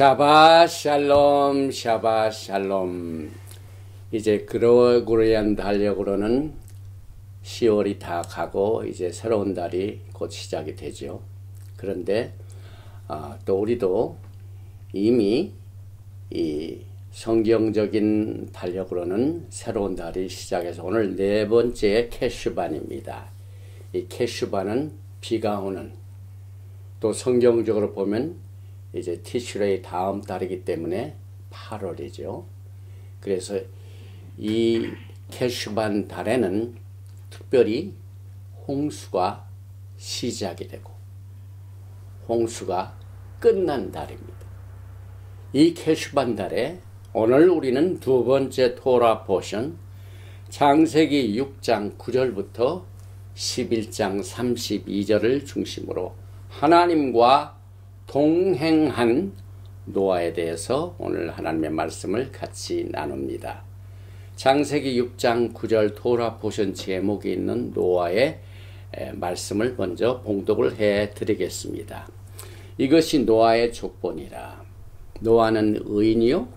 샤바 샬롬 샤바 샬롬. 이제 그레고리안 달력으로는 10월이 다 가고 이제 새로운 달이 곧 시작이 되죠. 그런데 또 우리도 이미 이 성경적인 달력으로는 새로운 달이 시작해서 오늘 네 번째 캐슈반입니다. 이 캐슈반은 비가 오는, 또 성경적으로 보면 이제 티슈레이 다음 달이기 때문에 8월이죠. 그래서 이 캐슈반 달에는 특별히 홍수가 시작이 되고 홍수가 끝난 달입니다. 이 캐슈반 달에 오늘 우리는 두 번째 토라 포션 창세기 6장 9절부터 11장 32절을 중심으로 하나님과 동행한 노아에 대해서 오늘 하나님의 말씀을 같이 나눕니다. 창세기 6장 9절 토라 포션 제목이 있는 노아의 말씀을 먼저 봉독을 해 드리겠습니다. 이것이 노아의 족본이라. 노아는 의인이요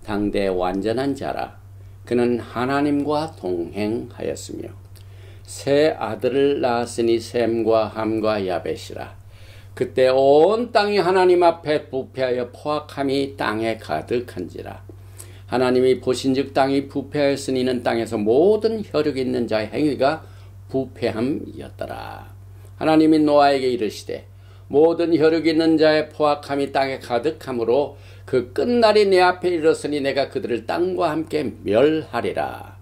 당대 완전한 자라. 그는 하나님과 동행하였으며 세 아들을 낳았으니 셈과 함과 야벳이라. 그때 온 땅이 하나님 앞에 부패하여 포악함이 땅에 가득한지라. 하나님이 보신즉 땅이 부패하였으니 이는 땅에서 모든 혈육 있는 자의 행위가 부패함이었더라. 하나님이 노아에게 이르시되 모든 혈육 있는 자의 포악함이 땅에 가득하므로 그 끝날이 내 앞에 이르렀으니 내가 그들을 땅과 함께 멸하리라.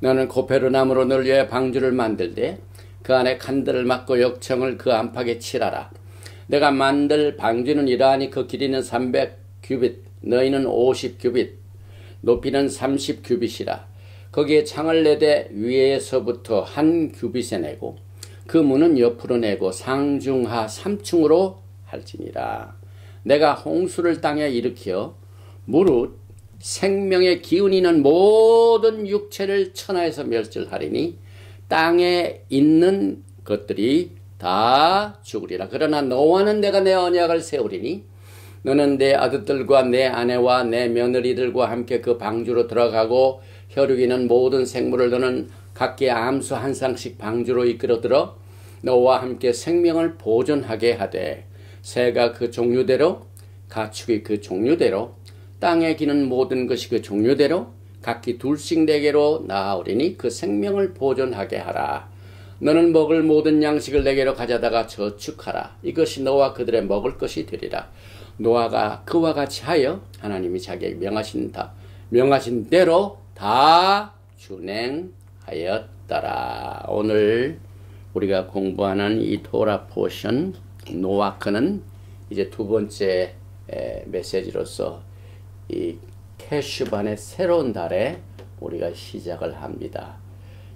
너는 고페르나무로 널 위하여 방주를 만들되 그 안에 칸들을 막고 역청을 그 안팎에 칠하라. 내가 만들 방주는 이러하니 그 길이는 300규빗, 너희는 50규빗, 높이는 30규빗이라. 거기에 창을 내되 위에서부터 한 규빗에 내고 그 문은 옆으로 내고 상중하 3층으로 할지니라. 내가 홍수를 땅에 일으켜 무릇 생명의 기운이 있는 모든 육체를 천하에서 멸절하리니 땅에 있는 것들이 다 죽으리라. 그러나 너와는 내가 내 언약을 세우리니 너는 내 아들들과 내 아내와 내 며느리들과 함께 그 방주로 들어가고 혈육 있는 모든 생물을 너는 각기 암수 한 쌍씩 방주로 이끌어들어 너와 함께 생명을 보존하게 하되 새가 그 종류대로 가축이 그 종류대로 땅에 기는 모든 것이 그 종류대로 각기 둘씩 내게로 나아오리니 그 생명을 보존하게 하라. 너는 먹을 모든 양식을 내게로 가져다가 저축하라. 이것이 너와 그들의 먹을 것이 되리라. 노아가 그와 같이 하여 하나님이 자기에게 명하신 대로 다 준행하였더라. 오늘 우리가 공부하는 이 토라 포션 노아크는 이제 두 번째 메시지로서 이 캐슈반의 새로운 달에 우리가 시작을 합니다.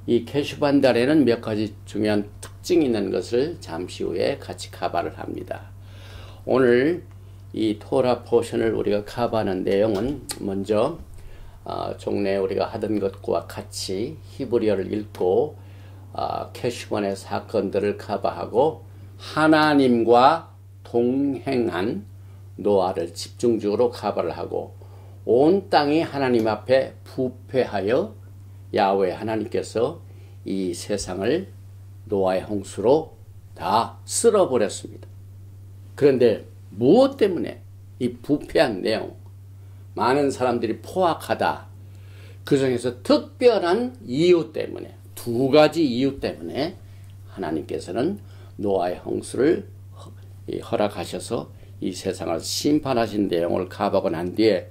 이 캐슈반 달에는 몇 가지 중요한 특징이 있는 것을 잠시 후에 같이 커버를 합니다. 오늘 이 토라 포션을 우리가 커버하는 내용은 먼저 종래 우리가 하던 것과 같이 히브리어를 읽고 캐슈반의 사건들을 커버하고 하나님과 동행한 노아를 집중적으로 커버를 하고 온 땅이 하나님 앞에 부패하여 야훼 하나님께서 이 세상을 노아의 홍수로 다 쓸어버렸습니다. 그런데 무엇 때문에 이 부패한 내용, 많은 사람들이 포악하다, 그 중에서 특별한 이유 때문에, 두 가지 이유 때문에 하나님께서는 노아의 홍수를 허락하셔서 이 세상을 심판하신 내용을 가보고 난 뒤에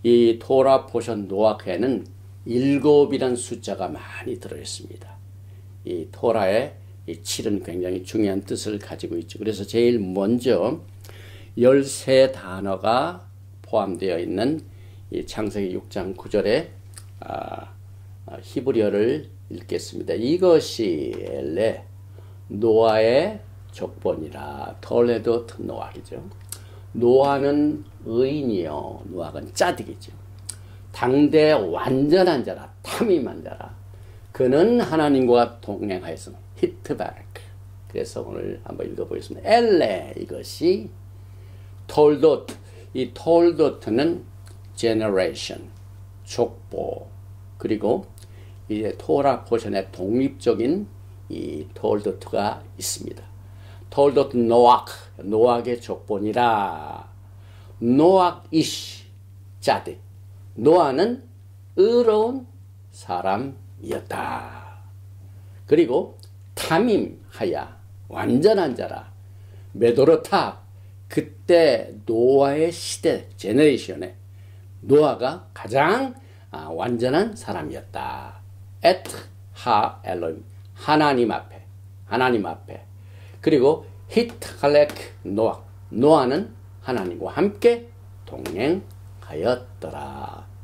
이 토라 포션 노아크에는 7이라는 숫자가 많이 들어있습니다. 이 토라의 이 7은 굉장히 중요한 뜻을 가지고 있죠. 그래서 제일 먼저 13단어가 포함되어 있는 이 창세기 6장 9절에 히브리어를 읽겠습니다. 이것이 엘레 노아의 족본이라. 톨레도 노아이죠. 노아는 의인이요, 노아는 짜득이죠. 당대 완전한 자라, 탐임한 자라. 그는 하나님과 동행하였으며 히트바크. 그래서 오늘 한번 읽어보겠습니다. 엘레, 이것이 톨도 이 톨도트는 generation, 족보, 그리고 이제 토라 포션의 독립적인 이 톨도트가 있습니다. 톨도트 노악의 족보니라. 노악 이시 자드. 노아는 의로운 사람이었다. 그리고 탐임하야 완전한 자라. 메도르타 그때 노아의 시대 제너레이션에 노아가 가장 완전한 사람이었다. 에트 하 엘로임 하나님 앞에 그리고 히트할렉 노아는 하나님과 함께 동행하였더라.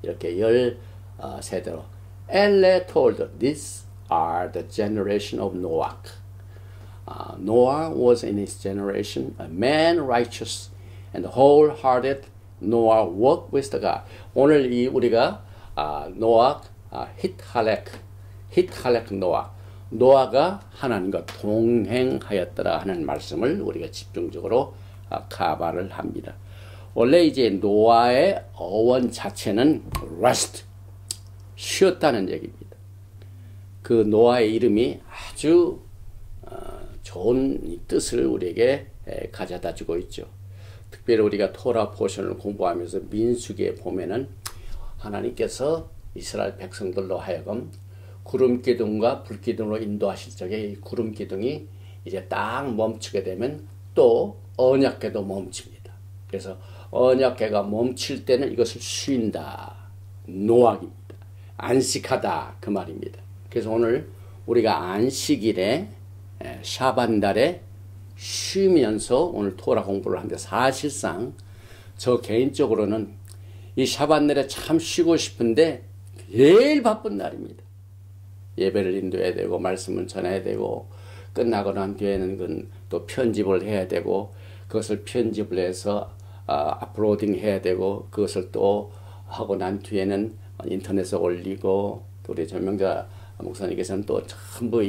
이렇게 13대로 엘레 told these are the generation of Noah. Noah was in his generation a man righteous and wholehearted. Noah walked with the God. 오늘 우리가 노아 히트할렉 노아가 하나님과 동행하였더라 하는 말씀을 우리가 집중적으로 카바를 합니다. 원래 이제 노아의 어원 자체는 rest, 쉬었다는 얘기입니다. 그 노아의 이름이 아주 좋은 뜻을 우리에게 가져다 주고 있죠. 특별히 우리가 토라 포션을 공부하면서 민수기에 보면은 하나님께서 이스라엘 백성들로 하여금 구름 기둥과 불 기둥으로 인도하실 적에 이 구름 기둥이 이제 딱 멈추게 되면 또 언약궤도 멈춥니다. 그래서 언약궤가 멈출 때는 이것을 쉰다. 노악입니다. 안식하다 그 말입니다. 그래서 오늘 우리가 안식일에 샤반달에 쉬면서 오늘 토라 공부를 하는데 사실상 저 개인적으로는 이 샤반날에 참 쉬고 싶은데 제일 바쁜 날입니다. 예배를 인도해야 되고 말씀을 전해야 되고 끝나고 난 뒤에는 또 편집을 해야 되고 그것을 편집을 해서 업로딩 해야 되고 그것을 또 하고 난 뒤에는 인터넷에 올리고 또 우리 전명자 목사님께서는 또 전부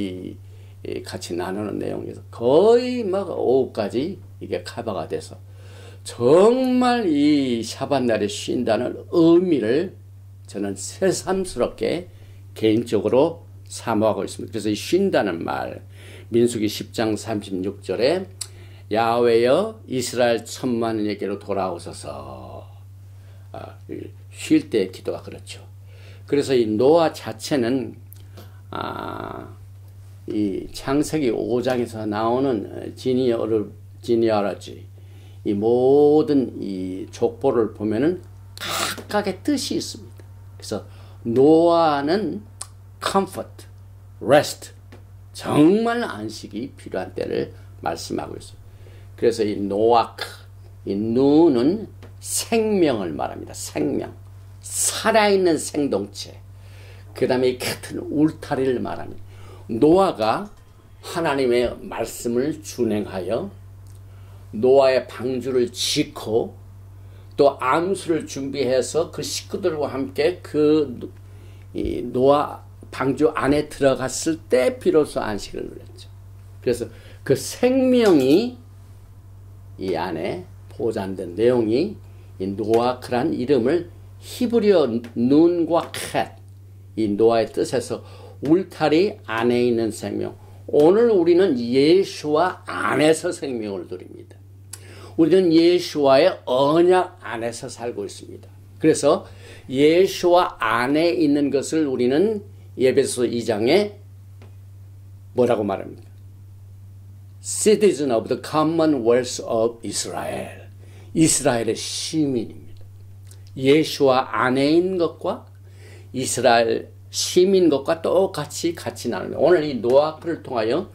같이 나누는 내용에서 거의 막 오후까지 이게 커버가 돼서 정말 이 샤반날에 쉰다는 의미를 저는 새삼스럽게 개인적으로 사모하고 있습니다. 그래서 이 쉰다는 말 민수기 10장 36절에 야훼여 이스라엘 천만인에게로 돌아오소서 쉴 때 기도가 그렇죠. 그래서 이 노아 자체는 이 창세기 5장에서 나오는 지니어러지 이 모든 이 족보를 보면은 각각의 뜻이 있습니다. 그래서 노아는 comfort, rest, 정말 안식이 필요한 때를 말씀하고 있어요. 그래서 이 노악, 이 누는 생명을 말합니다. 생명, 살아있는 생동체. 그 다음에 이 같은 울타리를 말합니다. 노아가 하나님의 말씀을 준행하여 노아의 방주를 짓고 또 암수를 준비해서 그 식구들과 함께 이 노아 방주 안에 들어갔을 때 비로소 안식을 누렸죠. 그래서 그 생명이 이 안에 보존된 내용이 이 노아크란 이름을 히브리어 눈과 캣, 이 노아의 뜻에서 울타리 안에 있는 생명. 오늘 우리는 예수와 안에서 생명을 누립니다. 우리는 예수와의 언약 안에서 살고 있습니다. 그래서 예수와 안에 있는 것을 우리는 에베소 2장에 뭐라고 말합니까? Citizen of the Commonwealth of Israel. 이스라엘의 시민입니다. 예수와 안에 있는 것과 이스라엘 시민 것과 똑같이 나눕니다. 오늘 이 노아크를 통하여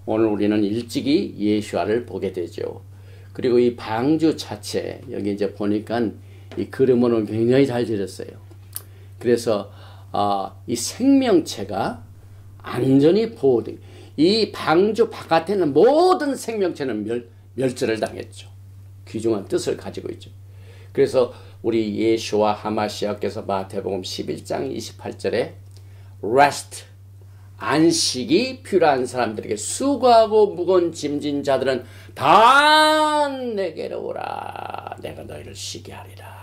오늘 우리는 일찍이 예수와를 보게 되죠. 그리고 이 방주 자체 여기 이제 보니까 이 그림은 굉장히 잘 지었어요. 그래서 이 생명체가 안전히 보호돼. 이 방주 바깥에는 모든 생명체는 멸절을 당했죠. 귀중한 뜻을 가지고 있죠. 그래서 우리 예수와 하마시아께서 마태복음 11장 28절에 rest, 안식이 필요한 사람들에게 수고하고 무거운 짐진 자들은 다 내게로 오라. 내가 너희를 쉬게 하리라.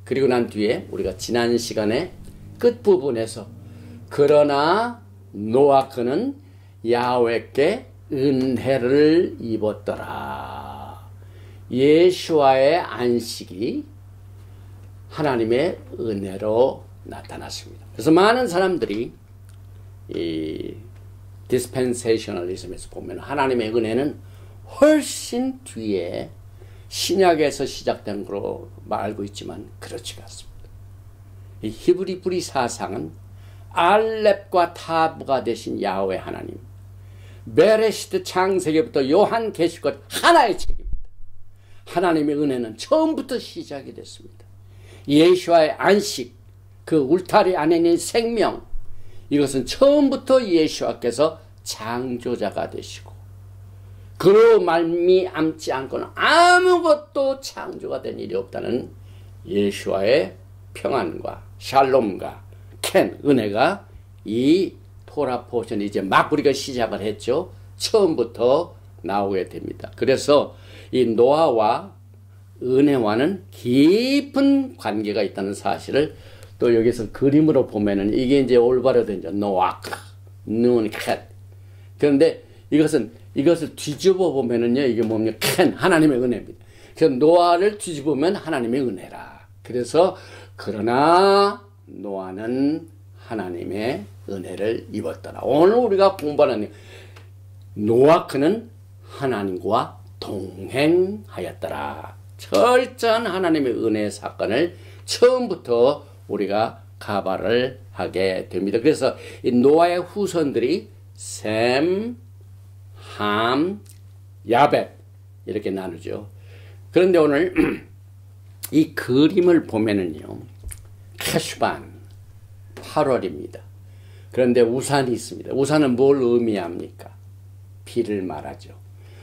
그리고 난 뒤에 우리가 지난 시간에 끝부분에서 그러나 노아크는 야훼께 은혜를 입었더라. 예수와의 안식이 하나님의 은혜로 나타났습니다. 그래서 많은 사람들이 이 디스펜세이셔널리즘에서 보면 하나님의 은혜는 훨씬 뒤에 신약에서 시작된 거로 알고 있지만 그렇지가 않습니다. 이 히브리 뿌리 사상은 알렙과 타브가 되신 야훼 하나님, 베레시트 창세기부터 요한 계시까지 하나의 책입니다. 하나님의 은혜는 처음부터 시작이 됐습니다. 예수와의 안식, 그 울타리 안에 있는 생명, 이것은 처음부터 예수와께서 창조자가 되시고 그로 말미암지 않고는 아무것도 창조가 된 일이 없다는 예수와의 평안과 샬롬과 켄, 은혜가 이 토라 포션이 이제 막 우리가 시작을 했죠. 처음부터 나오게 됩니다. 그래서 이 노아와 은혜와는 깊은 관계가 있다는 사실을 또 여기서 그림으로 보면은 이게 이제 올바로 된죠. 노아크, 눈, 캣. 그런데 이것을 뒤집어 보면은요, 이게 뭡니까? 켄, 하나님의 은혜입니다. 그래서 노아를 뒤집으면 하나님의 은혜라. 그래서 그러나 노아는 하나님의 은혜를 입었더라. 오늘 우리가 공부하는 노아크는 하나님과 동행하였더라. 철저한 하나님의 은혜 사건을 처음부터 우리가 가발을 하게 됩니다. 그래서 이 노아의 후손들이 셈, 함, 야벳 이렇게 나누죠. 그런데 오늘 이 그림을 보면은요, 캐슈반 8월입니다. 그런데 우산이 있습니다. 우산은 뭘 의미합니까? 비를 말하죠.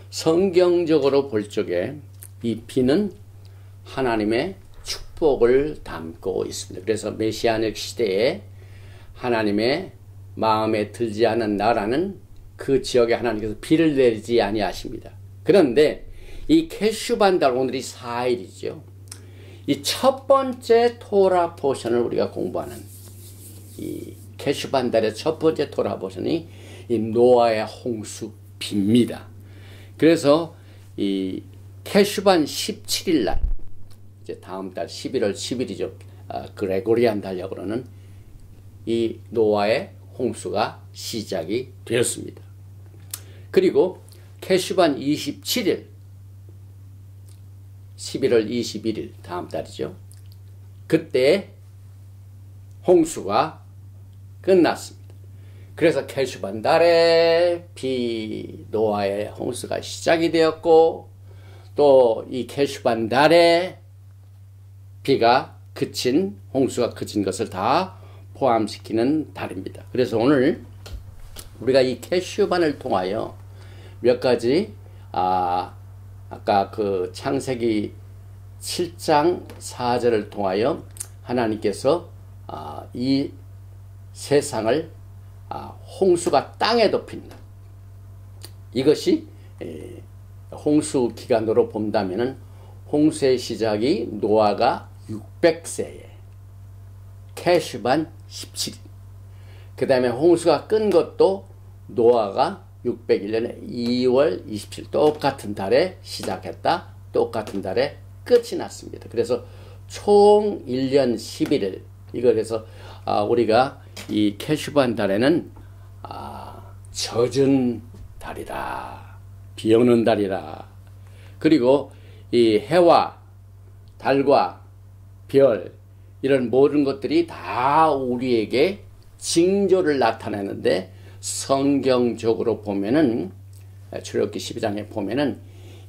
성경적으로 볼 적에 이 비는 하나님의 축복을 담고 있습니다. 그래서 메시아닉 시대에 하나님의 마음에 들지 않은 나라는 그 지역에 하나님께서 비를 내리지 아니하십니다. 그런데 이 캐슈반달, 오늘이 4일이죠. 이 첫 번째 토라 포션을 우리가 공부하는 이 캐슈반달의 첫 번째 토라 포션이 이 노아의 홍수 비입니다. 그래서 이 캐슈반 17일 날, 이제 다음 달 11월 10일이죠. 그레고리안 달력으로는 이 노아의 홍수가 시작이 되었습니다. 그리고 캐슈반 27일, 11월 21일, 다음 달이죠. 그때 홍수가 끝났습니다. 그래서 캐슈반 달에 노아의 홍수가 시작이 되었고, 또 이 캐슈반 달에 비가 그친, 홍수가 그친 것을 다 포함시키는 달입니다. 그래서 오늘 우리가 이 캐슈반을 통하여 몇 가지 아까 그 창세기 7장 4절을 통하여 하나님께서 이 세상을 홍수가 땅에 덮인다. 이것이 홍수 기간으로 본다면은 홍수의 시작이 노아가 600세에 캐슈반 17일. 그 다음에 홍수가 끈 것도 노아가 601년에 2월 27일 똑같은 달에 시작했다. 똑같은 달에 끝이 났습니다. 그래서 총 1년 11일. 이거에서 우리가 이 캐슈반 달에는 젖은 달이다. 비 오는 달이다. 그리고 이 해와 달과 별, 이런 모든 것들이 다 우리에게 징조를 나타내는데, 성경적으로 보면은 출애굽기 12장에 보면은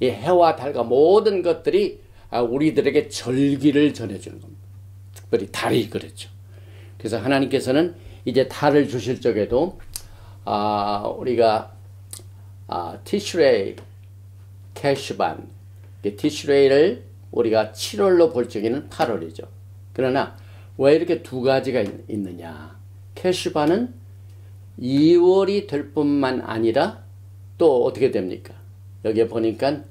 이 해와 달과 모든 것들이 우리들에게 절기를 전해주는 겁니다. 특별히 달이 그랬죠. 그래서 하나님께서는 이제 달을 주실 적에도 우리가 티슈레이, 캐슈반, 티슈레이를 우리가 7월로 볼 적에는 8월이죠. 그러나 왜 이렇게 두 가지가 있느냐? 캐슈반은 2월이 될 뿐만 아니라 또 어떻게 됩니까? 여기에 보니까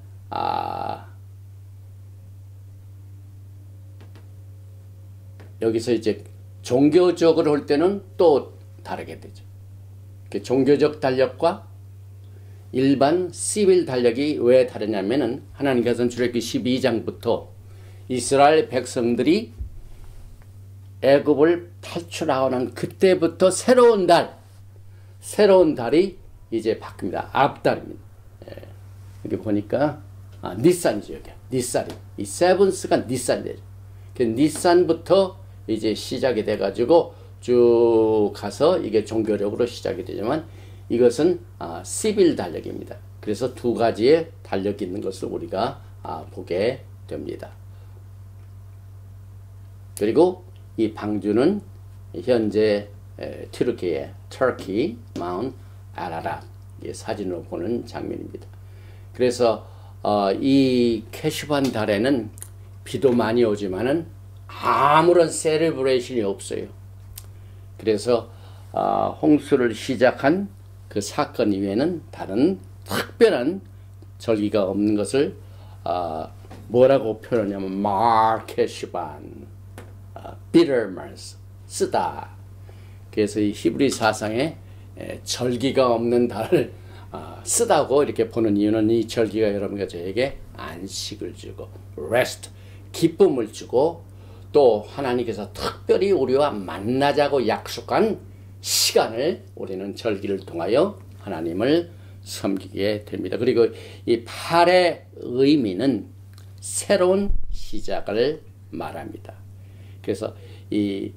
여기서 이제 종교적으로 할 때는 또 다르게 되죠. 종교적 달력과 일반 시빌 달력이 왜 다르냐면은 하나님께서는 출애굽기 12장부터 이스라엘 백성들이 애굽을 탈출하는 그때부터 새로운 달이 이제 바뀝니다. 앞달입니다. 예. 여기 보니까 니산이죠. 여기 니산이 이 세븐스가 니산이에요. 니산부터 이제 시작이 돼가지고 쭉 가서 이게 종교력으로 시작이 되지만 이것은 시빌 달력입니다. 그래서 두 가지의 달력이 있는 것을 우리가 보게 됩니다. 그리고 이 방주는 현재 튀르키예, 터키, 마운 아라랏 사진으로 보는 장면입니다. 그래서 이 캐슈반 달에는 비도 많이 오지만은 아무런 세레브레이션이 없어요. 그래서 홍수를 시작한 그 사건 이외에는 다른 특별한 절기가 없는 것을 뭐라고 표현하냐면 마케슈반, 비터먼스, 쓰다. 그래서 이 히브리 사상에 절기가 없는 달을 쓰다고 이렇게 보는 이유는 이 절기가 여러분과 저에게 안식을 주고 rest, 기쁨을 주고 또 하나님께서 특별히 우리와 만나자고 약속한 시간을 우리는 절기를 통하여 하나님을 섬기게 됩니다. 그리고 이 8의 의미는 새로운 시작을 말합니다. 그래서 이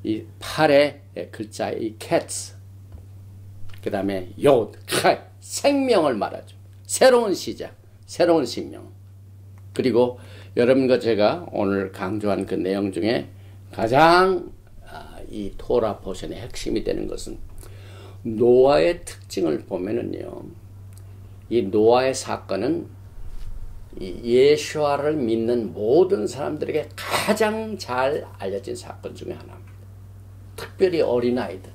8의 글자 이 cats 그 다음에 욤, 칼 생명을 말하죠. 새로운 시작, 새로운 생명. 그리고 여러분과 제가 오늘 강조한 그 내용 중에 가장 이 토라 포션의 핵심이 되는 것은 노아의 특징을 보면은요, 이 노아의 사건은 이 예수와를 믿는 모든 사람들에게 가장 잘 알려진 사건 중에 하나입니다. 특별히 어린아이들.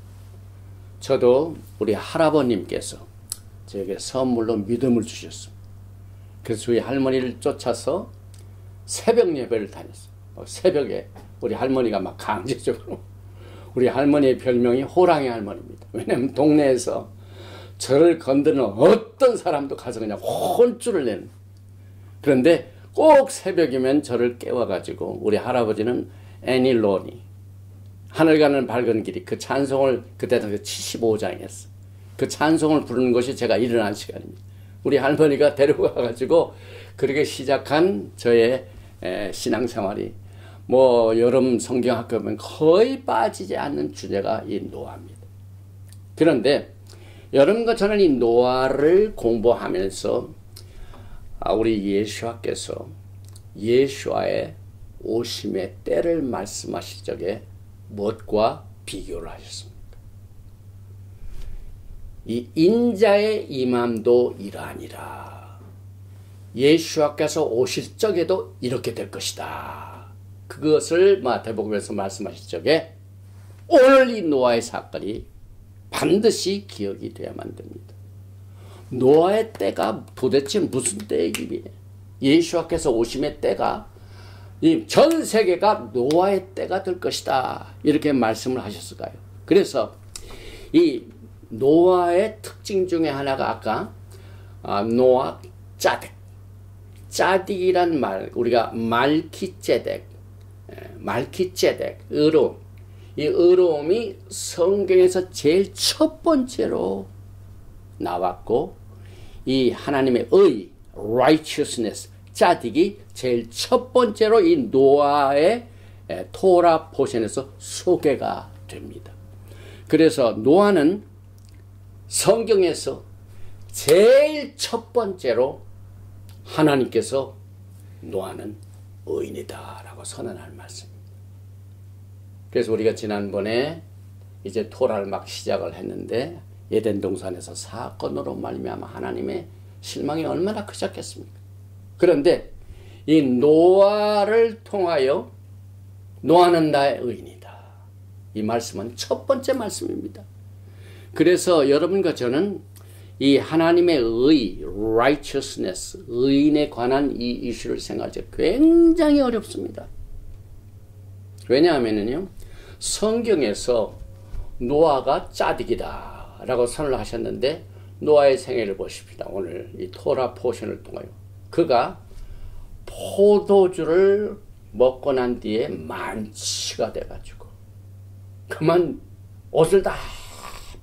저도 우리 할아버님께서 저에게 선물로 믿음을 주셨습니다. 그래서 저희 할머니를 쫓아서 새벽 예배를 다녔어요. 새벽에 우리 할머니가 막 강제적으로, 우리 할머니의 별명이 호랑이 할머니입니다. 왜냐하면 동네에서 저를 건드는 어떤 사람도 가서 그냥 혼쭐을 내는. 그런데 꼭 새벽이면 저를 깨워가지고 우리 할아버지는 애니 로니 하늘 가는 밝은 길이 그 찬송을 그때 당시 75장이었어요. 그 찬송을 부르는 것이 제가 일어난 시간입니다. 우리 할머니가 데리고 가가지고 그렇게 시작한 저의 신앙생활이 뭐 여름 성경학교 보면 거의 빠지지 않는 주제가 이 노아입니다. 그런데 여러분과 저는 이 노아를 공부하면서 우리 예수와께서 예수와의 오심의 때를 말씀하실 적에 무엇과 비교를 하셨습니까? 이 인자의 임함도 이러하니라. 예수와께서 오실 적에도 이렇게 될 것이다. 그것을 마태복음에서 말씀하실 적에 오늘 이 노아의 사건이 반드시 기억이 되어야만 됩니다. 노아의 때가 도대체 무슨 때이기에 예수와께서 오심의 때가 이 전 세계가 노아의 때가 될 것이다. 이렇게 말씀을 하셨을까요? 그래서 이 노아의 특징 중에 하나가 아까 노아 짜덱. 짜딕이란 말, 우리가 말키ጼ덱, 의로움. 이 의로움이 성경에서 제일 첫 번째로 나왔고, 이 하나님의 의, righteousness, 짜딕이 제일 첫 번째로 이 노아의 토라 포션에서 소개가 됩니다. 그래서 노아는 성경에서 제일 첫 번째로 하나님께서 노아는 의인이다 라고 선언할 말씀입니다. 그래서 우리가 지난번에 이제 토라를 막 시작을 했는데 에덴 동산에서 사건으로 말미암아 하나님의 실망이 얼마나 크셨겠습니까? 그런데 이 노아를 통하여 노아는 나의 의인이다. 이 말씀은 첫 번째 말씀입니다. 그래서 여러분과 저는 이 하나님의 의, righteousness, 의인에 관한 이 이슈를 생각할 때 굉장히 어렵습니다. 왜냐하면요, 성경에서 노아가 짜디기다 라고 선을 하셨는데, 노아의 생애를 보십시다. 오늘 이 토라 포션을 통하여 그가 포도주를 먹고 난 뒤에 만취가 돼가지고 그만 옷을 다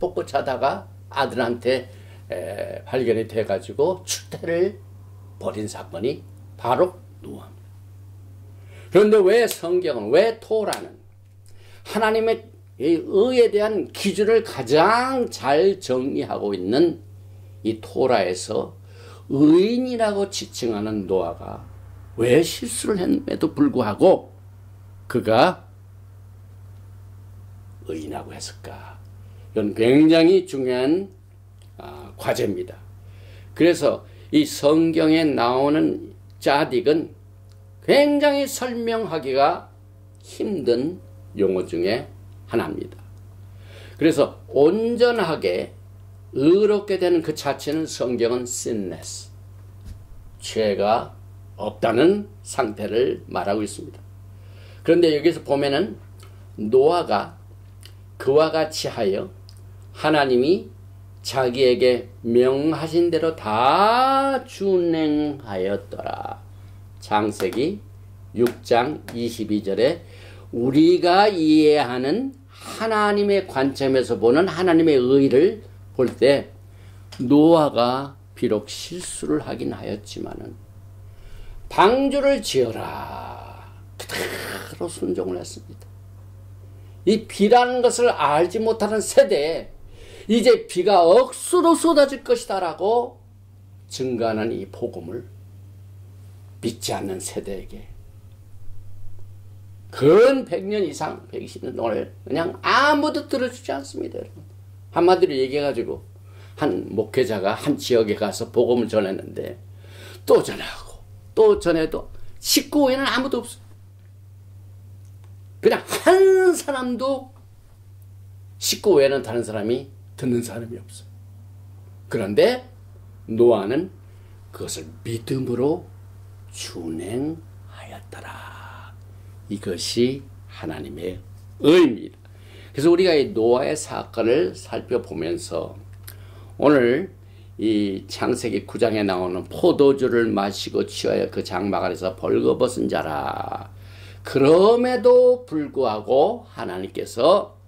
벗고 자다가 아들한테 발견이 돼가지고 추태를 벌인 사건이 바로 노아입니다. 그런데 왜 성경은, 왜 토라는 하나님의 의에 대한 기준을 가장 잘 정리하고 있는 이 토라에서 의인이라고 지칭하는 노아가 왜 실수를 했음에도 불구하고 그가 의인이라고 했을까? 이건 굉장히 중요한 과제입니다. 그래서 이 성경에 나오는 짜딕은 굉장히 설명하기가 힘든 용어 중에 하나입니다. 그래서 온전하게 의롭게 되는 그 자체는 성경은 sinless, 죄가 없다는 상태를 말하고 있습니다. 그런데 여기서 보면은 노아가 그와 같이 하여 하나님이 자기에게 명하신 대로 다 준행하였더라. 창세기 6장 22절에 우리가 이해하는 하나님의 관점에서 보는 하나님의 의를 볼 때 노아가 비록 실수를 하긴 하였지만은 방주를 지어라 그대로 순종을 했습니다. 이 비라는 것을 알지 못하는 세대에 이제 비가 억수로 쏟아질 것이다 라고 증가하는 이 복음을 믿지 않는 세대에게 근 100년 이상, 120년 동안 그냥 아무도 들어주지 않습니다. 여러분. 한마디로 얘기해가지고 한 목회자가 한 지역에 가서 복음을 전했는데 또 전하고 또 전해도 식구 외에는 아무도 없어요. 그냥 한 사람도 식구 외에는 다른 사람이 듣는 사람이 없어요. 그런데 노아는 그것을 믿음으로 준행하였더라. 이것이 하나님의 의입니다. 그래서 우리가 이 노아의 사건을 살펴보면서 오늘 이 창세기 9장에 나오는 포도주를 마시고 취하여 그 장막 아래서 벌거벗은 자라. 그럼에도 불구하고 하나님께서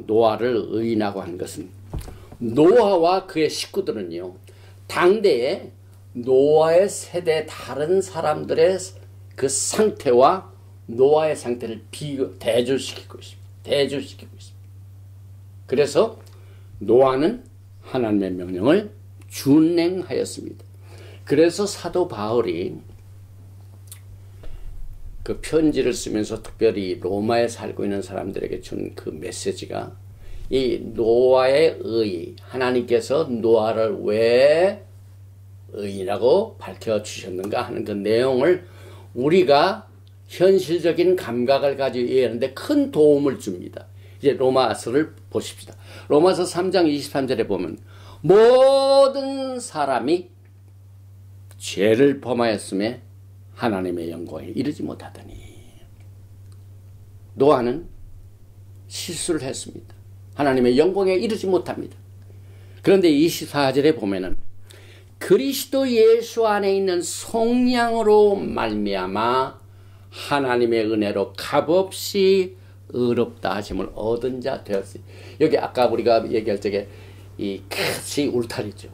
노아를 의인하고 한 것은 노아와 그의 식구들은요, 당대에 노아의 세대 다른 사람들의 그 상태와 노아의 상태를 대조시키고 있습니다. 그래서 노아는 하나님의 명령을 준행하였습니다. 그래서 사도 바울이 그 편지를 쓰면서 특별히 로마에 살고 있는 사람들에게 준 그 메시지가 이 노아의 의, 하나님께서 노아를 왜 의인이라고 밝혀주셨는가 하는 그 내용을 우리가 현실적인 감각을 가지고 이해하는데 큰 도움을 줍니다. 이제 로마서를 보십시다. 로마서 3장 23절에 보면 모든 사람이 죄를 범하였음에 하나님의 영광에 이르지 못하더니. 노아는 실수를 했습니다. 하나님의 영광에 이르지 못합니다. 그런데 24절에 보면은 그리스도 예수 안에 있는 속량으로 말미암아 하나님의 은혜로 값없이 의롭다 하심을 얻은 자 되었으니. 여기 아까 우리가 얘기할 적에 이 끝이 울타리죠.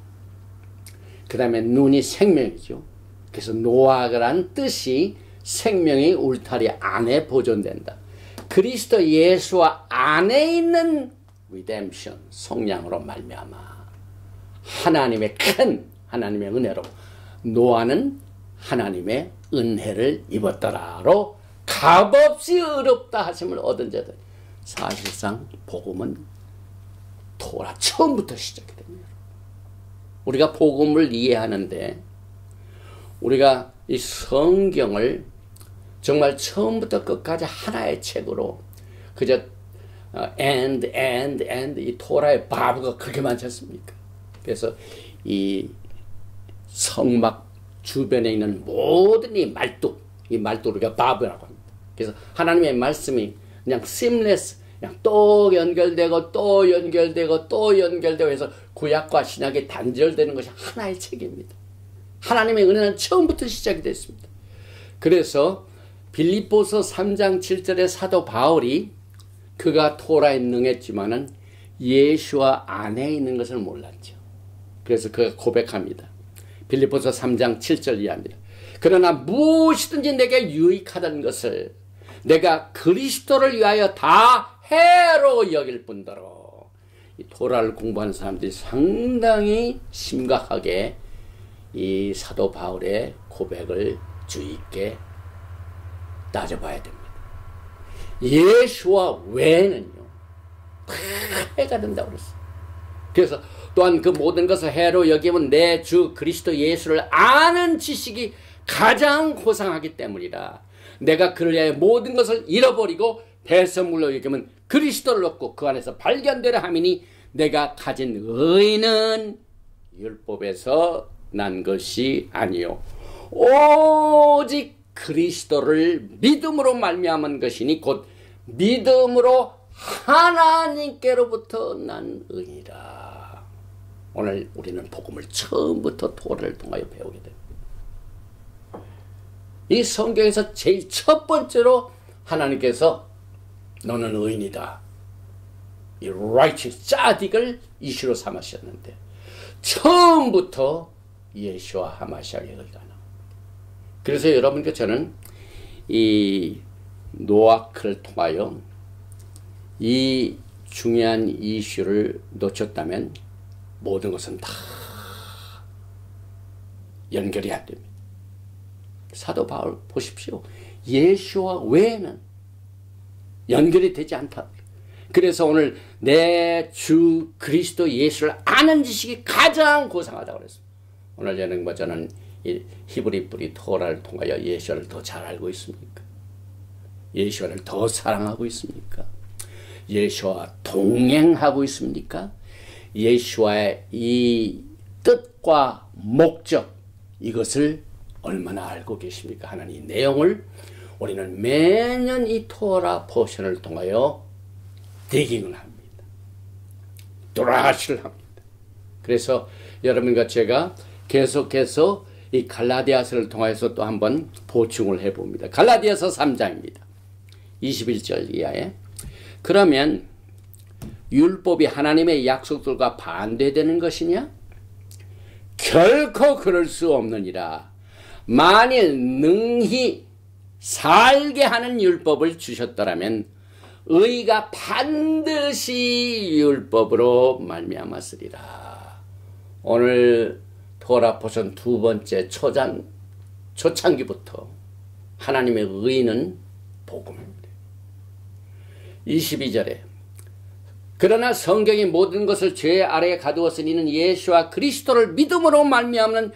그 다음에 눈이 생명이죠. 그래서 노아라는 뜻이 생명의 울타리 안에 보존된다. 그리스도 예수 안에 있는 리뎀션, 속량으로 말미암아 하나님의 큰 하나님의 은혜로 노아는 하나님의 은혜를 입었더라로 값없이 의롭다 하심을 얻은 자들. 사실상 복음은 토라 처음부터 시작이 됩니다. 우리가 복음을 이해하는데 우리가 이 성경을 정말 처음부터 끝까지 하나의 책으로 그저 and 이 토라의 바브가 그렇게 많지 않습니까? 그래서 이 성막 주변에 있는 모든 이 말뚝 우리가 바브라고 합니다. 그래서 하나님의 말씀이 그냥 seamless, 그냥 또 연결되고 또 연결되고 또 연결되고 해서 구약과 신약이 단절되는 것이 하나의 책입니다. 하나님의 은혜는 처음부터 시작이 됐습니다. 그래서 빌립보서 3장 7절에 사도 바울이 그가 토라에 능했지만은 예수와 안에 있는 것을 몰랐죠. 그래서 그가 고백합니다. 빌립보서 3장 7절 이하입니다. 그러나 무엇이든지 내게 유익하다는 것을 내가 그리스도를 위하여 다 해로 여길 뿐더러. 이 토라를 공부하는 사람들이 상당히 심각하게 이 사도 바울의 고백을 주의 있게 따져봐야 됩니다. 예수와 외에는요 다 해가 된다고 그랬어요. 그래서 또한 그 모든 것을 해로 여기면 내 주 그리스도 예수를 아는 지식이 가장 고상하기 때문이라. 내가 그를 위하여 모든 것을 잃어버리고 배설물로 여기면 그리스도를 얻고 그 안에서 발견되려 함이니 내가 가진 의는 율법에서 난 것이 아니요 오직 그리스도를 믿음으로 말미암은 것이니 곧 믿음으로 하나님께로부터 난 의니라. 오늘 우리는 복음을 처음부터 토라를 통하여 배우게 됩니다. 이 성경에서 제일 첫 번째로 하나님께서 너는 의인이다, 이 righteous, 짜딕을 이슈로 삼으셨는데 처음부터 예수와 하마시아의 의가 나옵니다. 그래서 여러분께 저는 이 노아크를 통하여 이 중요한 이슈를 놓쳤다면 모든 것은 다 연결이 안 됩니다. 사도 바울 보십시오. 예수와 외에는 연결이 되지 않다. 그래서 오늘 내 주 그리스도 예수를 아는 지식이 가장 고상하다고 그랬습니다. 오늘 저는 이 히브리 뿌리 토라를 통하여 예수를 더 잘 알고 있습니까? 예수를 더 사랑하고 있습니까? 예수와 동행하고 있습니까? 예수와의 이 뜻과 목적, 이것을 얼마나 알고 계십니까? 하는 이 내용을 우리는 매년 이 토라 포션을 통하여 디깅을 합니다. 또라시를 합니다. 그래서 여러분과 제가 계속해서 이 갈라디아서를 통해서 또 한번 보충을 해봅니다. 갈라디아서 3장입니다. 21절 이하에. 그러면 율법이 하나님의 약속들과 반대되는 것이냐? 결코 그럴 수 없느니라. 만일 능히 살게 하는 율법을 주셨더라면 의가 반드시 율법으로 말미암았으리라. 오늘 토라 포션 두 번째 초창기부터 하나님의 의는 복음입니다. 22절에 그러나 성경이 모든 것을 죄 아래에 가두었으니 이는 예수와 그리스도를 믿음으로 말미암는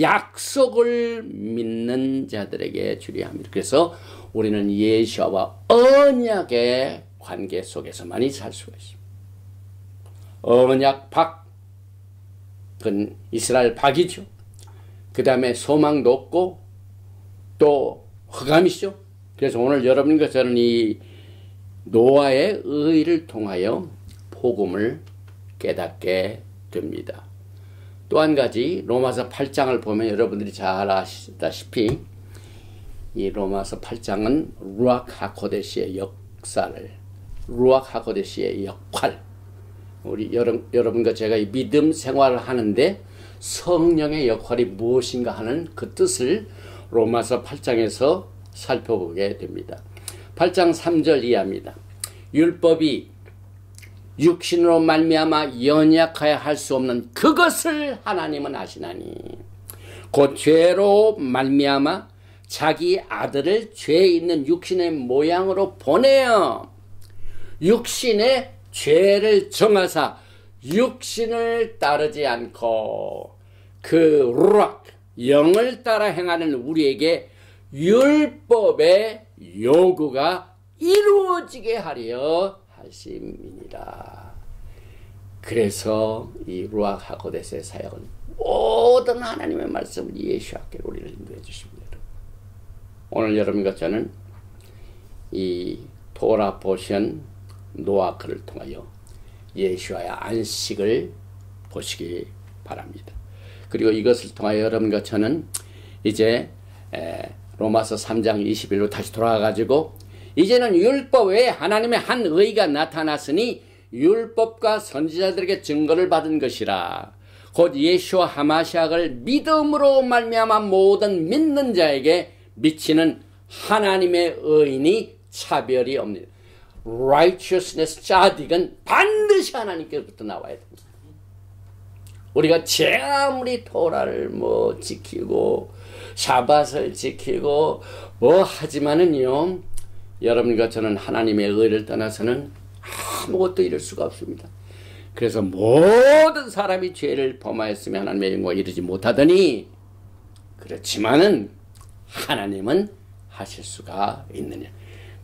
약속을 믿는 자들에게 주려 합니다. 그래서 우리는 예수와 언약의 관계 속에서만이 살 수가 있습니다. 언약 박은 이스라엘 박이죠. 그 다음에 소망도 없고 또 흑암이죠. 그래서 오늘 여러분과 저는 이 노아의 의를 통하여 복음을 깨닫게 됩니다. 또 한 가지 로마서 8장을 보면 여러분들이 잘 아시다시피 이 로마서 8장은 루악 하코데시의 역사를, 루악 하코데시의 역할, 우리 여러분과 제가 이 믿음 생활을 하는데 성령의 역할이 무엇인가 하는 그 뜻을 로마서 8장에서 살펴보게 됩니다. 8장 3절 이하입니다. 율법이 육신으로 말미암아 연약하여 할 수 없는 그것을 하나님은 아시나니 곧 죄로 말미암아 자기 아들을 죄 있는 육신의 모양으로 보내어 육신의 죄를 정하사 육신을 따르지 않고 그 루악 영을 따라 행하는 우리에게 율법의 요구가 이루어지게 하려 하심이니라. 그래서 이 루악 하코데스의 사역은 모든 하나님의 말씀을 예수께 우리를 인도해 주십니다. 오늘 여러분과 저는 이 토라 포션 노아크를 통하여 예수와의 안식을 보시기 바랍니다. 그리고 이것을 통하여 여러분과 저는 이제 로마서 3장 21로 다시 돌아가가지고 이제는 율법 외에 하나님의 한 의가 나타났으니 율법과 선지자들에게 증거를 받은 것이라. 곧 예수와 하마시아를 믿음으로 말미암아 모든 믿는 자에게 미치는 하나님의 의인이 차별이 없는 righteousness, 짜딕은 반드시 하나님께로부터 나와야 됩니다. 우리가 아무리 토라를 지키고 샤밧을 지키고 하지만은요, 여러분과 저는 하나님의 의를 떠나서는 아무것도 이룰 수가 없습니다. 그래서 모든 사람이 죄를 범하였으며 하나님의 영광을 이루지 못하더니, 그렇지만은 하나님은 하실 수가 있느냐.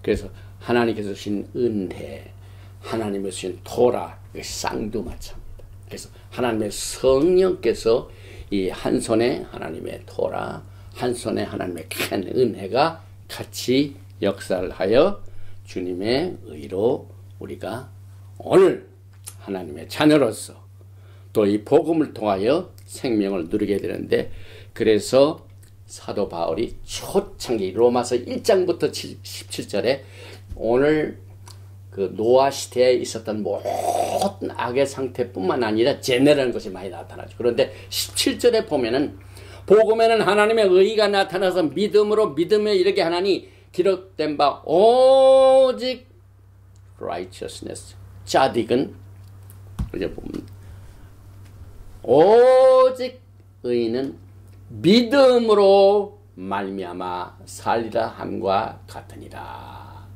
그래서 하나님께서 주신 은혜, 하나님께서 주신 토라, 쌍두마차입니다. 그래서 하나님의 성령께서 이 한 손에 하나님의 토라, 한 손에 하나님의 큰 은혜가 같이 역사를 하여 주님의 의로 우리가 오늘 하나님의 자녀로서 또 이 복음을 통하여 생명을 누리게 되는데, 그래서 사도 바울이 초창기 로마서 1장부터 17절에 오늘 그 노아 시대에 있었던 모든 악의 상태뿐만 아니라 제네라는 것이 많이 나타나죠. 그런데 17절에 보면은 복음에는 하나님의 의가 나타나서 믿음으로 믿음에 이르게 하나니 기록된 바 오직 righteousness, 짜딕은 이제 보면 오직 의인은 믿음으로 말미암아 살리라 함과 같으니라.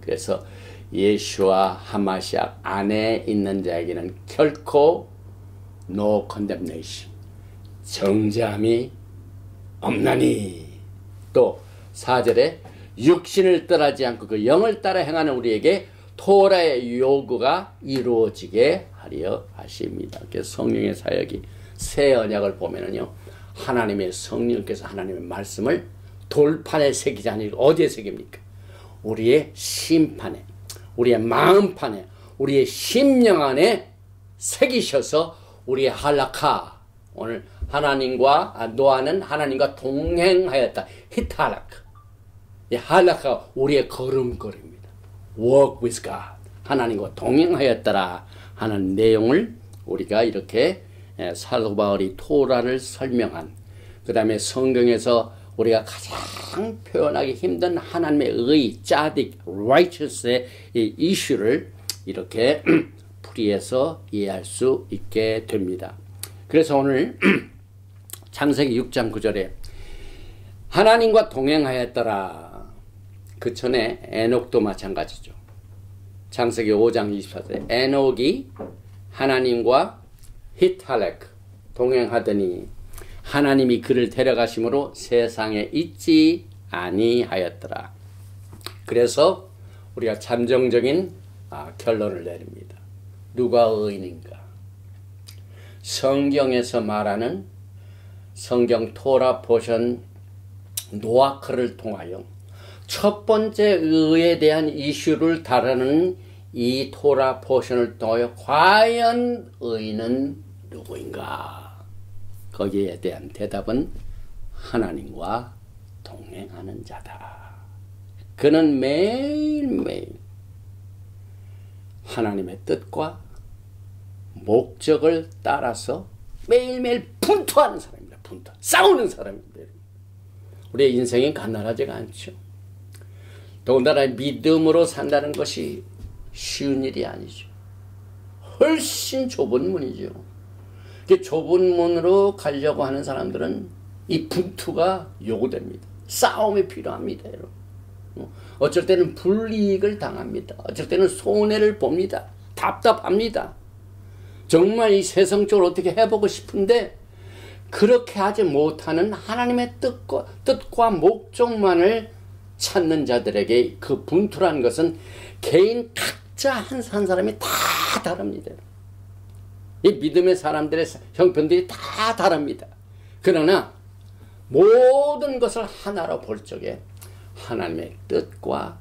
그래서 예수와 하마시아 안에 있는 자에게는 결코 no condemnation, 정죄함이 없나니. 또 4절에 육신을 떠나지 않고 그 영을 따라 행하는 우리에게 토라의 요구가 이루어지게 하려 하십니다. 그래서 성령의 사역이 새 언약을 보면은요, 하나님의 성령께서 하나님의 말씀을 돌판에 새기지 않으니까 어디에 새깁니까? 우리의 심판에, 우리의 마음판에, 우리의 심령 안에 새기셔서 우리의 할라카, 오늘 하나님과 노아는 하나님과 동행하였다. 히탈라카. 이 할라카 우리의 걸음걸이입니다. Walk with God. 하나님과 동행하였더라 하는 내용을 우리가 이렇게 사도 바울이 토라를 설명한, 그 다음에 성경에서 우리가 가장 표현하기 힘든 하나님의 의, 짜딕, righteous의 이 이슈를 이렇게 풀이해서 이해할 수 있게 됩니다. 그래서 오늘 창세기 6장 9절에 하나님과 동행하였더라. 그 전에 에녹도 마찬가지죠. 창세기 5장 24절에 에녹이 하나님과 히탈렉 동행하더니 하나님이 그를 데려가심으로 세상에 있지 아니하였더라. 그래서 우리가 잠정적인 결론을 내립니다. 누가 의인인가? 성경에서 말하는 성경 토라 포션 노아크를 통하여 첫 번째 의에 대한 이슈를 다루는 이 토라 포션을 통하여 과연 의인은 누구인가? 거기에 대한 대답은 하나님과 동행하는 자다. 그는 매일매일 하나님의 뜻과 목적을 따라서 매일매일 분투하는 사람입니다. 분투. 싸우는 사람입니다. 우리의 인생이 가난하지가 않죠. 더군다나 믿음으로 산다는 것이 쉬운 일이 아니죠. 훨씬 좁은 문이죠. 좁은 문으로 가려고 하는 사람들은 이 분투가 요구됩니다. 싸움이 필요합니다. 여러분. 어쩔 때는 불이익을 당합니다. 어쩔 때는 손해를 봅니다. 답답합니다. 정말 이 세상적으로 어떻게 해보고 싶은데 그렇게 하지 못하는 하나님의 뜻과 목적만을 찾는 자들에게 그 분투라는 것은 개인 각자 한 사람이 다 다릅니다. 이 믿음의 사람들의 형편들이 다 다릅니다. 그러나 모든 것을 하나로 볼 적에 하나님의 뜻과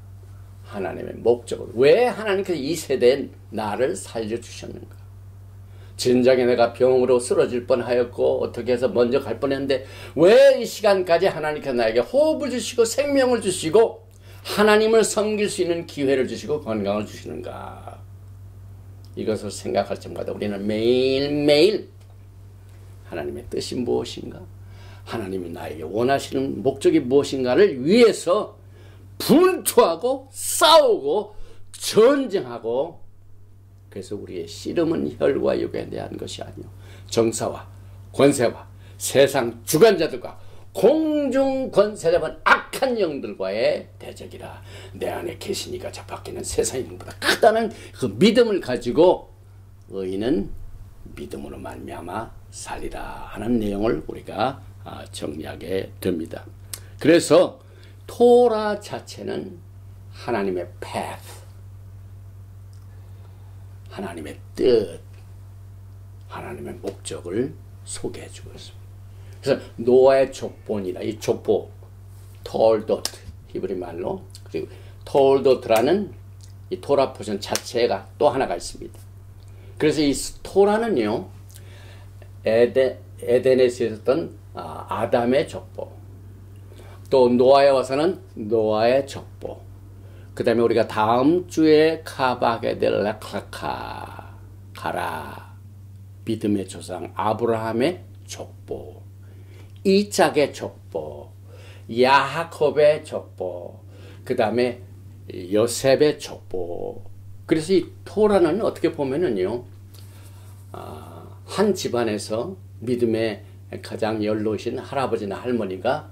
하나님의 목적을, 왜 하나님께서 이 세대에 나를 살려주셨는가? 진작에 내가 병으로 쓰러질 뻔하였고 어떻게 해서 먼저 갈 뻔했는데 왜 이 시간까지 하나님께서 나에게 호흡을 주시고 생명을 주시고 하나님을 섬길 수 있는 기회를 주시고 건강을 주시는가? 이것을 생각할 때마다 우리는 매일매일 하나님의 뜻이 무엇인가? 하나님이 나에게 원하시는 목적이 무엇인가를 위해서 분투하고 싸우고 전쟁하고, 그래서 우리의 씨름은 혈과 육에 대한 것이 아니요 정사와 권세와 세상 주관자들과 공중 권세 잡은 악한 영들과의 대적이라. 내 안에 계시니까 저 밖에는 세상 영보다 크다는 그 믿음을 가지고 의인은 믿음으로 말미암아 살리라 하는 내용을 우리가 정리하게 됩니다. 그래서 토라 자체는 하나님의 path, 하나님의 뜻, 하나님의 목적을 소개해 주고 있습니다. 그래서 노아의 족보니라, 이 족보, 톨도트, 히브리 말로, 그리고 톨도트라는 이 토라 포션 자체가 또 하나가 있습니다. 그래서 이 토라는요, 에덴에서 있었던 아담의 족보, 또 노아에 와서는 노아의 족보, 그 다음에 우리가 다음 주에 카바게 될 레카카 가라, 믿음의 조상 아브라함의 족보, 이삭의 족보, 야곱의 족보, 그 다음에 요셉의 족보. 그래서 이 토라는 어떻게 보면은요, 한 집안에서 믿음의 가장 연로신 할아버지나 할머니가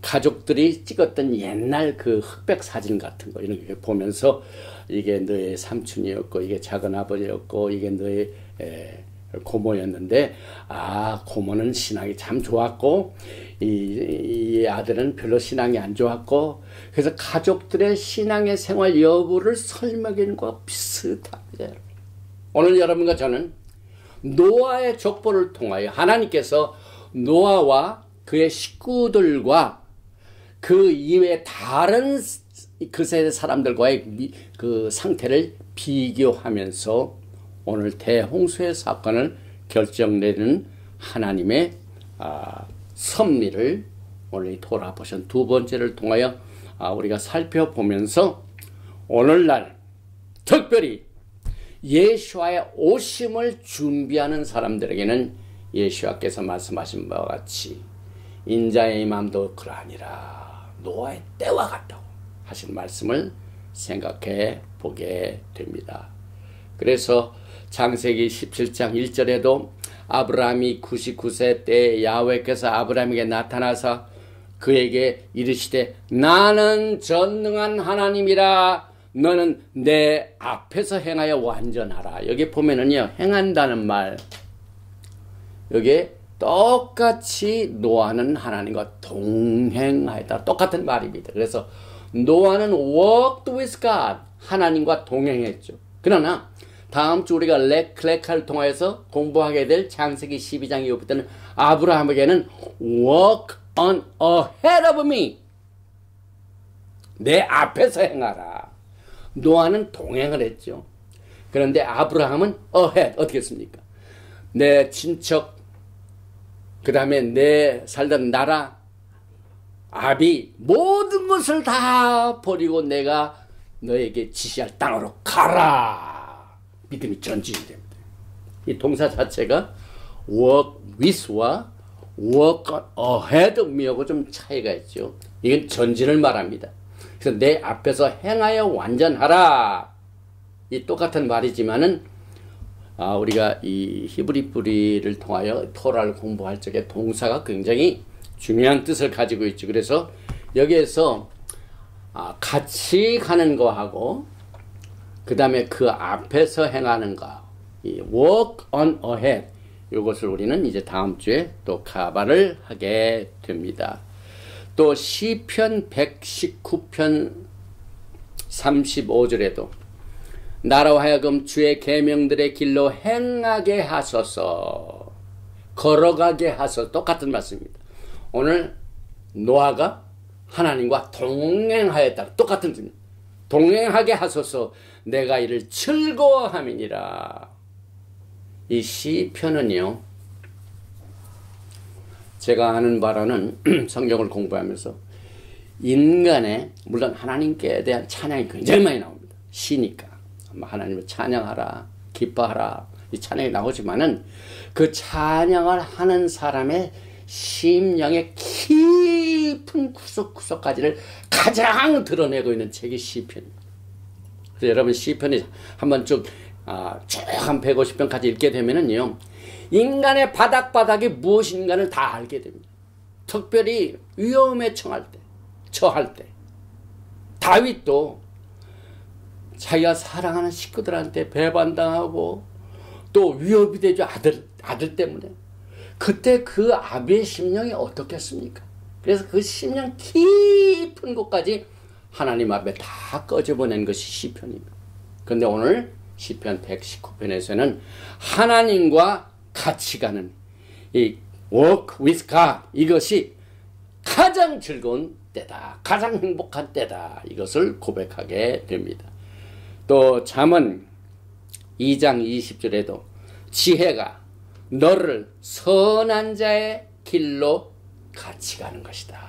가족들이 찍었던 옛날 그 흑백 사진 같은 거 이런 거 보면서 이게 너의 삼촌이었고 이게 작은 아버지였고 이게 너의 고모였는데 고모는 신앙이 참 좋았고 이 아들은 별로 신앙이 안 좋았고, 그래서 가족들의 신앙의 생활 여부를 설명하는 것과 비슷합니다. 오늘 여러분과 저는 노아의 족보를 통하여 하나님께서 노아와 그의 식구들과 그 이외의 다른 그 세대 사람들과의 그 상태를 비교하면서 오늘 대홍수의 사건을 결정내는 하나님의 섭리를 오늘 이 토라 포션 두 번째를 통하여 우리가 살펴보면서 오늘날 특별히 예수와의 오심을 준비하는 사람들에게는 예수와께서 말씀하신 바와 같이 인자의 임함도 그러하니라, 노아의 때와 같다고 하신 말씀을 생각해 보게 됩니다. 그래서 창세기 17장 1절에도 아브라함이 99세 때 야훼께서 아브라함에게 나타나서 그에게 이르시되 나는 전능한 하나님이라, 너는 내 앞에서 행하여 완전하라. 여기 보면은요, 행한다는 말, 여기에 똑같이 노아는 하나님과 동행하였다, 똑같은 말입니다. 그래서 노아는 walked with God, 하나님과 동행했죠. 그러나 다음 주 우리가 레클레카를 통해서 공부하게 될 창세기 12장 이후부터는 아브라함에게는 walk on ahead of me, 내 앞에서 행하라. 노아는 동행을 했죠. 그런데 아브라함은 ahead, 어떻게 했습니까? 내 친척, 그 다음에 내 살던 나라, 아비, 모든 것을 다 버리고 내가 너에게 지시할 땅으로 가라. 믿음이 전진이 됩니다. 이 동사 자체가 work with와 work ahead of me하고 좀 차이가 있죠. 이건 전진을 말합니다. 그래서 내 앞에서 행하여 완전하라. 이 똑같은 말이지만은 우리가 이 히브리 뿌리를 통하여 토라를 공부할 적에 동사가 굉장히 중요한 뜻을 가지고 있죠. 그래서 여기에서 같이 가는 거하고 그 다음에 그 앞에서 행하는 거, 이 walk on ahead, 이것을 우리는 이제 다음 주에 또 카바를 하게 됩니다. 또 시편 119편 35절에도 나로 하여금 주의 계명들의 길로 행하게 하소서, 걸어가게 하소서, 똑같은 말씀입니다. 오늘 노아가 하나님과 동행하였다, 똑같은 뜻입니다. 동행하게 하소서. 내가 이를 즐거워함이니라. 이 시편은요, 제가 하는 바로는 성경을 공부하면서 인간의, 물론 하나님께 대한 찬양이 굉장히 많이 나옵니다. 시니까 하나님을 찬양하라, 기뻐하라, 이 찬양이 나오지만은 그 찬양을 하는 사람의 심령의 깊은 구석구석까지를 가장 드러내고 있는 책이 시편입니다. 그래서 여러분 시편이 한번 한 150편까지 읽게 되면은요, 인간의 바닥바닥이 무엇인가를 다 알게 됩니다. 특별히 위험에 처할 때 다윗도 자기가 사랑하는 식구들한테 배반당하고 또 위협이 되죠. 아들 때문에. 그때 그 아비의 심령이 어떻겠습니까? 그래서 그 심령 깊은 곳까지 하나님 앞에 다 꺼져보낸 것이 시편입니다. 그런데 오늘 시편 119편에서는 하나님과 같이 가는 이 walk with God, 이것이 가장 즐거운 때다, 가장 행복한 때다, 이것을 고백하게 됩니다. 또 잠언 2장 20절에도 지혜가 너를 선한 자의 길로 같이 가는 것이다,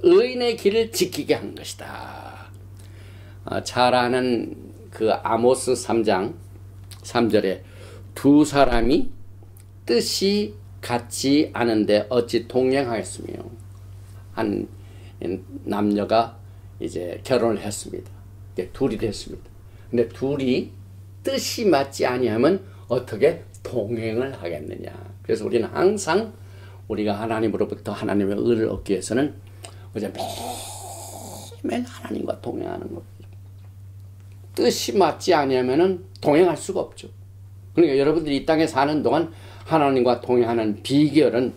의인의 길을 지키게 한 것이다. 잘 아는 그 아모스 3장 3절에 두 사람이 뜻이 같지 않은데 어찌 동행하였으며, 한 남녀가 이제 결혼을 했습니다. 둘이 됐습니다. 근데 둘이 뜻이 맞지 아니하면 어떻게 동행을 하겠느냐. 그래서 우리는 항상 우리가 하나님으로부터 하나님의 의를 얻기 위해서는 매일 하나님과 동행하는 겁니다. 뜻이 맞지 아니하면 동행할 수가 없죠. 그러니까 여러분들이 이 땅에 사는 동안 하나님과 동행하는 비결은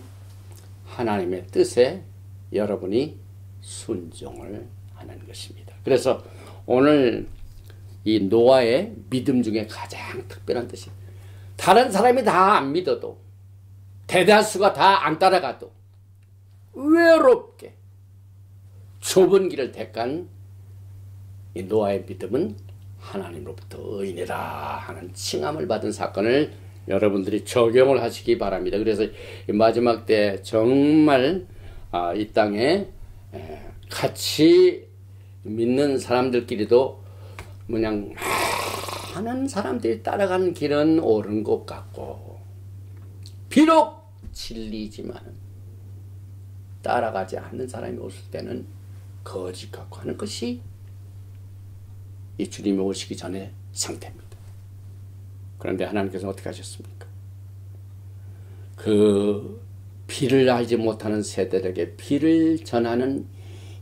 하나님의 뜻에 여러분이 순종을 하는 것입니다. 그래서 오늘 이 노아의 믿음 중에 가장 특별한 뜻이, 다른 사람이 다 안 믿어도, 대다수가 다 안 따라가도 외롭게 좁은 길을 택한 이 노아의 믿음은 하나님으로부터 의인이라 하는 칭함을 받은 사건을 여러분들이 적용을 하시기 바랍니다. 그래서 마지막 때 정말 이 땅에 같이 믿는 사람들끼리도 그냥 많은 사람들이 따라가는 길은 옳은 것 같고, 비록 진리지만 따라가지 않는 사람이 없을 때는 거짓 같고 하는 것이 이 주님이 오시기 전에 상태입니다. 그런데 하나님께서 어떻게 하셨습니까? 그 비를 알지 못하는 세대들에게 비를 전하는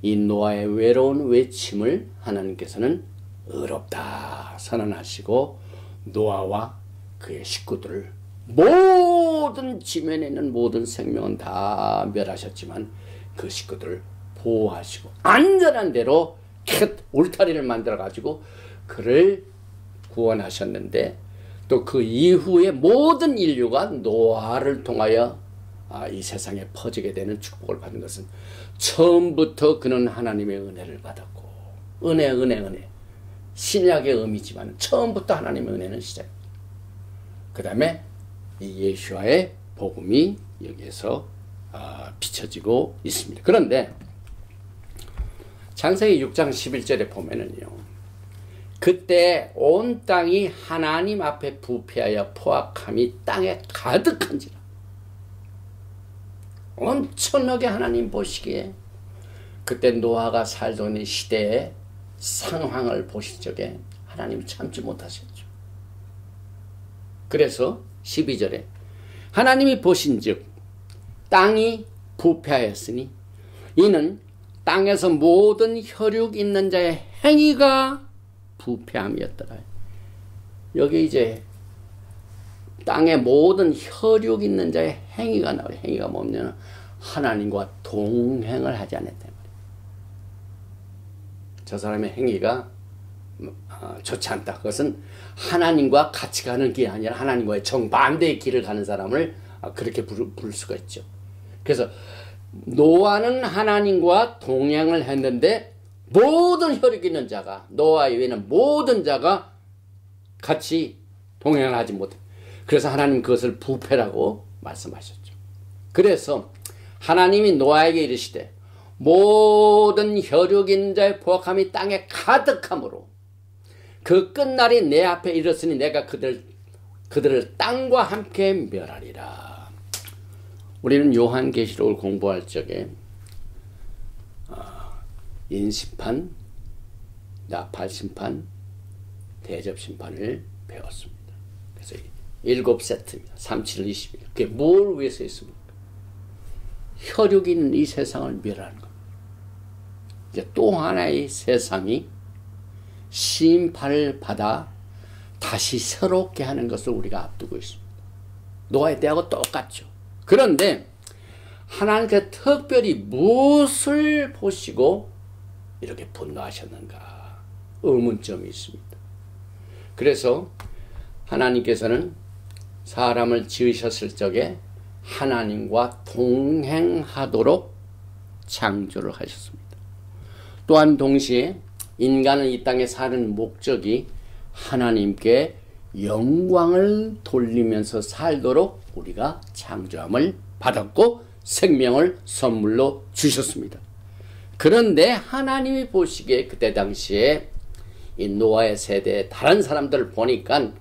이 노아의 외로운 외침을 하나님께서는 의롭다 선언하시고 노아와 그의 식구들을, 모든 지면에 있는 모든 생명은 다 멸하셨지만 그 식구들을 보호하시고 안전한 데로 울타리를 만들어 가지고 그를 구원하셨는데, 또 그 이후에 모든 인류가 노아를 통하여 이 세상에 퍼지게 되는 축복을 받은 것은 처음부터 그는 하나님의 은혜를 받았고, 은혜 신약의 의미지만 처음부터 하나님의 은혜는 시작입니다. 그 다음에 이 예수와의 복음이 여기에서 비춰지고 있습니다. 그런데 창세기 6장 11절에 보면은요, 그때 온 땅이 하나님 앞에 부패하여 포악함이 땅에 가득한지라. 엄청나게 하나님 보시기에 그때 노아가 살던 이 시대의 상황을 보실 적에 하나님이 참지 못하셨죠. 그래서 12절에 하나님이 보신즉 땅이 부패하였으니 이는 땅에서 모든 혈육 있는 자의 행위가 부패함이었더라. 여기 이제 땅에 모든 혈육 있는 자의 행위가 나와요. 행위가 뭐냐면 하나님과 동행을 하지 않았다. 저 사람의 행위가 좋지 않다. 그것은 하나님과 같이 가는 길이 아니라 하나님과의 정반대의 길을 가는 사람을 그렇게 부를 수가 있죠. 그래서 노아는 하나님과 동행을 했는데 모든 혈육 있는 자가, 노아 이외에는 모든 자가 같이 동행하지 못해. 그래서 하나님 그것을 부패라고 말씀하셨죠. 그래서 하나님이 노아에게 이르시되 모든 혈육 있는 자의 포악함이 땅에 가득하므로 그 끝날이 내 앞에 이르렀으니 내가 그들을 땅과 함께 멸하리라. 우리는 요한계시록을 공부할 적에 인심판, 나팔심판, 대접심판을 배웠습니다. 그래서 7세트입니다. 3, 7, 21. 그게 뭘 위해서 있습니까? 혈육이 있는 이 세상을 멸하는 겁니다. 이제 또 하나의 세상이 심판을 받아 다시 새롭게 하는 것을 우리가 앞두고 있습니다. 노아의 때하고 똑같죠. 그런데 하나님께서 특별히 무엇을 보시고 이렇게 분노하셨는가 의문점이 있습니다. 그래서 하나님께서는 사람을 지으셨을 적에 하나님과 동행하도록 창조를 하셨습니다. 또한 동시에 인간은 이 땅에 사는 목적이 하나님께 영광을 돌리면서 살도록 우리가 창조함을 받았고 생명을 선물로 주셨습니다. 그런데 하나님이 보시기에 그때 당시에 이 노아의 세대의 다른 사람들을 보니까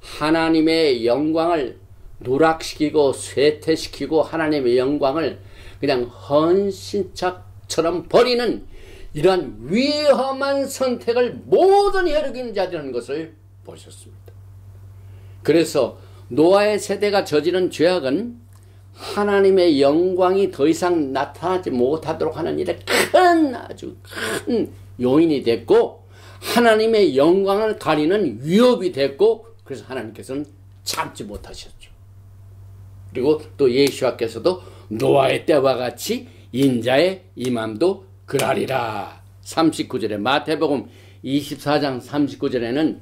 하나님의 영광을 누락시키고 쇠퇴시키고 하나님의 영광을 그냥 헌신짝처럼 버리는 이러한 위험한 선택을 모든 혈육 있는 자들이 하는 것을 보셨습니다. 그래서 노아의 세대가 저지른 죄악은 하나님의 영광이 더 이상 나타나지 못하도록 하는 일에 아주 큰 요인이 됐고 하나님의 영광을 가리는 위협이 됐고 그래서 하나님께서는 참지 못하셨죠. 그리고 또 예수와께서도 노아의 때와 같이 인자의 임함도 그러하리라. 39절에 마태복음 24장 39절에는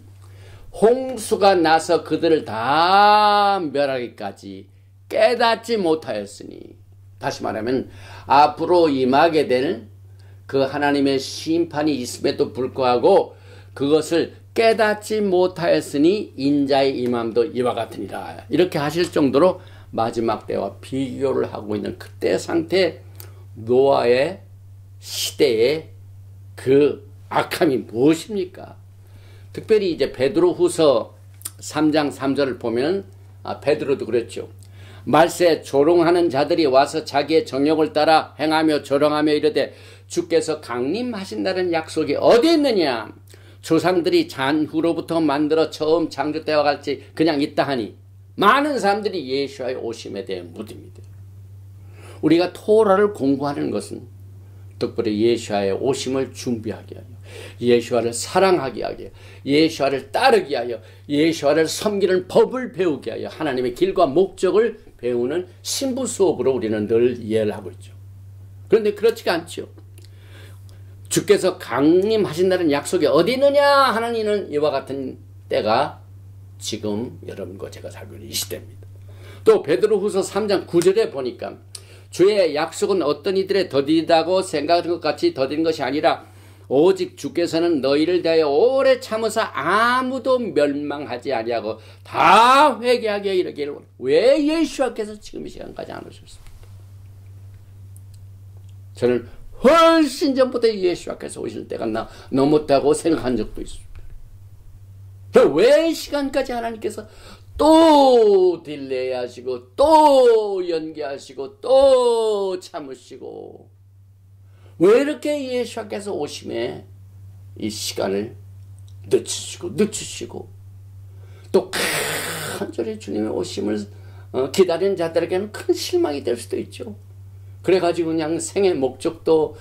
홍수가 나서 그들을 다 멸하기까지 깨닫지 못하였으니 다시 말하면 앞으로 임하게 될 그 하나님의 심판이 있음에도 불구하고 그것을 깨닫지 못하였으니 인자의 임함도 이와 같으니라. 이렇게 하실 정도로 마지막 때와 비교를 하고 있는 그때 상태 노아의 시대의 그 악함이 무엇입니까? 특별히 이제 베드로후서 3장 3절을 보면 베드로도 그랬죠. 말세 조롱하는 자들이 와서 자기의 정욕을 따라 행하며 조롱하며 이르되 주께서 강림하신다는 약속이 어디 있느냐? 조상들이 잔후로부터 만들어 처음 창조 때와 같이 그냥 있다 하니 많은 사람들이 예수와의 오심에 대해 묻습니다. 우리가 토라를 공부하는 것은 특별히 예수와의 오심을 준비하게 하여 예수와를 사랑하게 하여 예수와를 따르게 하여 예수와를 섬기는 법을 배우게 하여 하나님의 길과 목적을 배우는 신부 수업으로 우리는 늘 이해를 하고 있죠. 그런데 그렇지가 않죠. 주께서 강림하신다는 약속이 어디 있느냐 하는 이는 이와 같은 때가 지금 여러분과 제가 살고 있는 이 시대입니다. 또 베드로후서 3장 9절에 보니까 주의 약속은 어떤 이들의 더디다고 생각하는 것 같이 더딘 것이 아니라 오직 주께서는 너희를 대하여 오래 참으사 아무도 멸망하지 아니하고 다 회개하게 이르기를. 왜 예수와께서 지금 이 시간까지 안 오셨습니까? 저는 훨씬 전부터 예수와께서 오실 때가 넘었다고 생각한 적도 있습니다. 왜 시간까지 하나님께서 또 딜레이 하시고 또 연기하시고 또 참으시고 왜 이렇게 예수께서 오심에 이 시간을 늦추시고 또 간절히 주님의 오심을 기다리는 자들에게는 큰 실망이 될 수도 있죠. 그래가지고 그냥 생의 목적도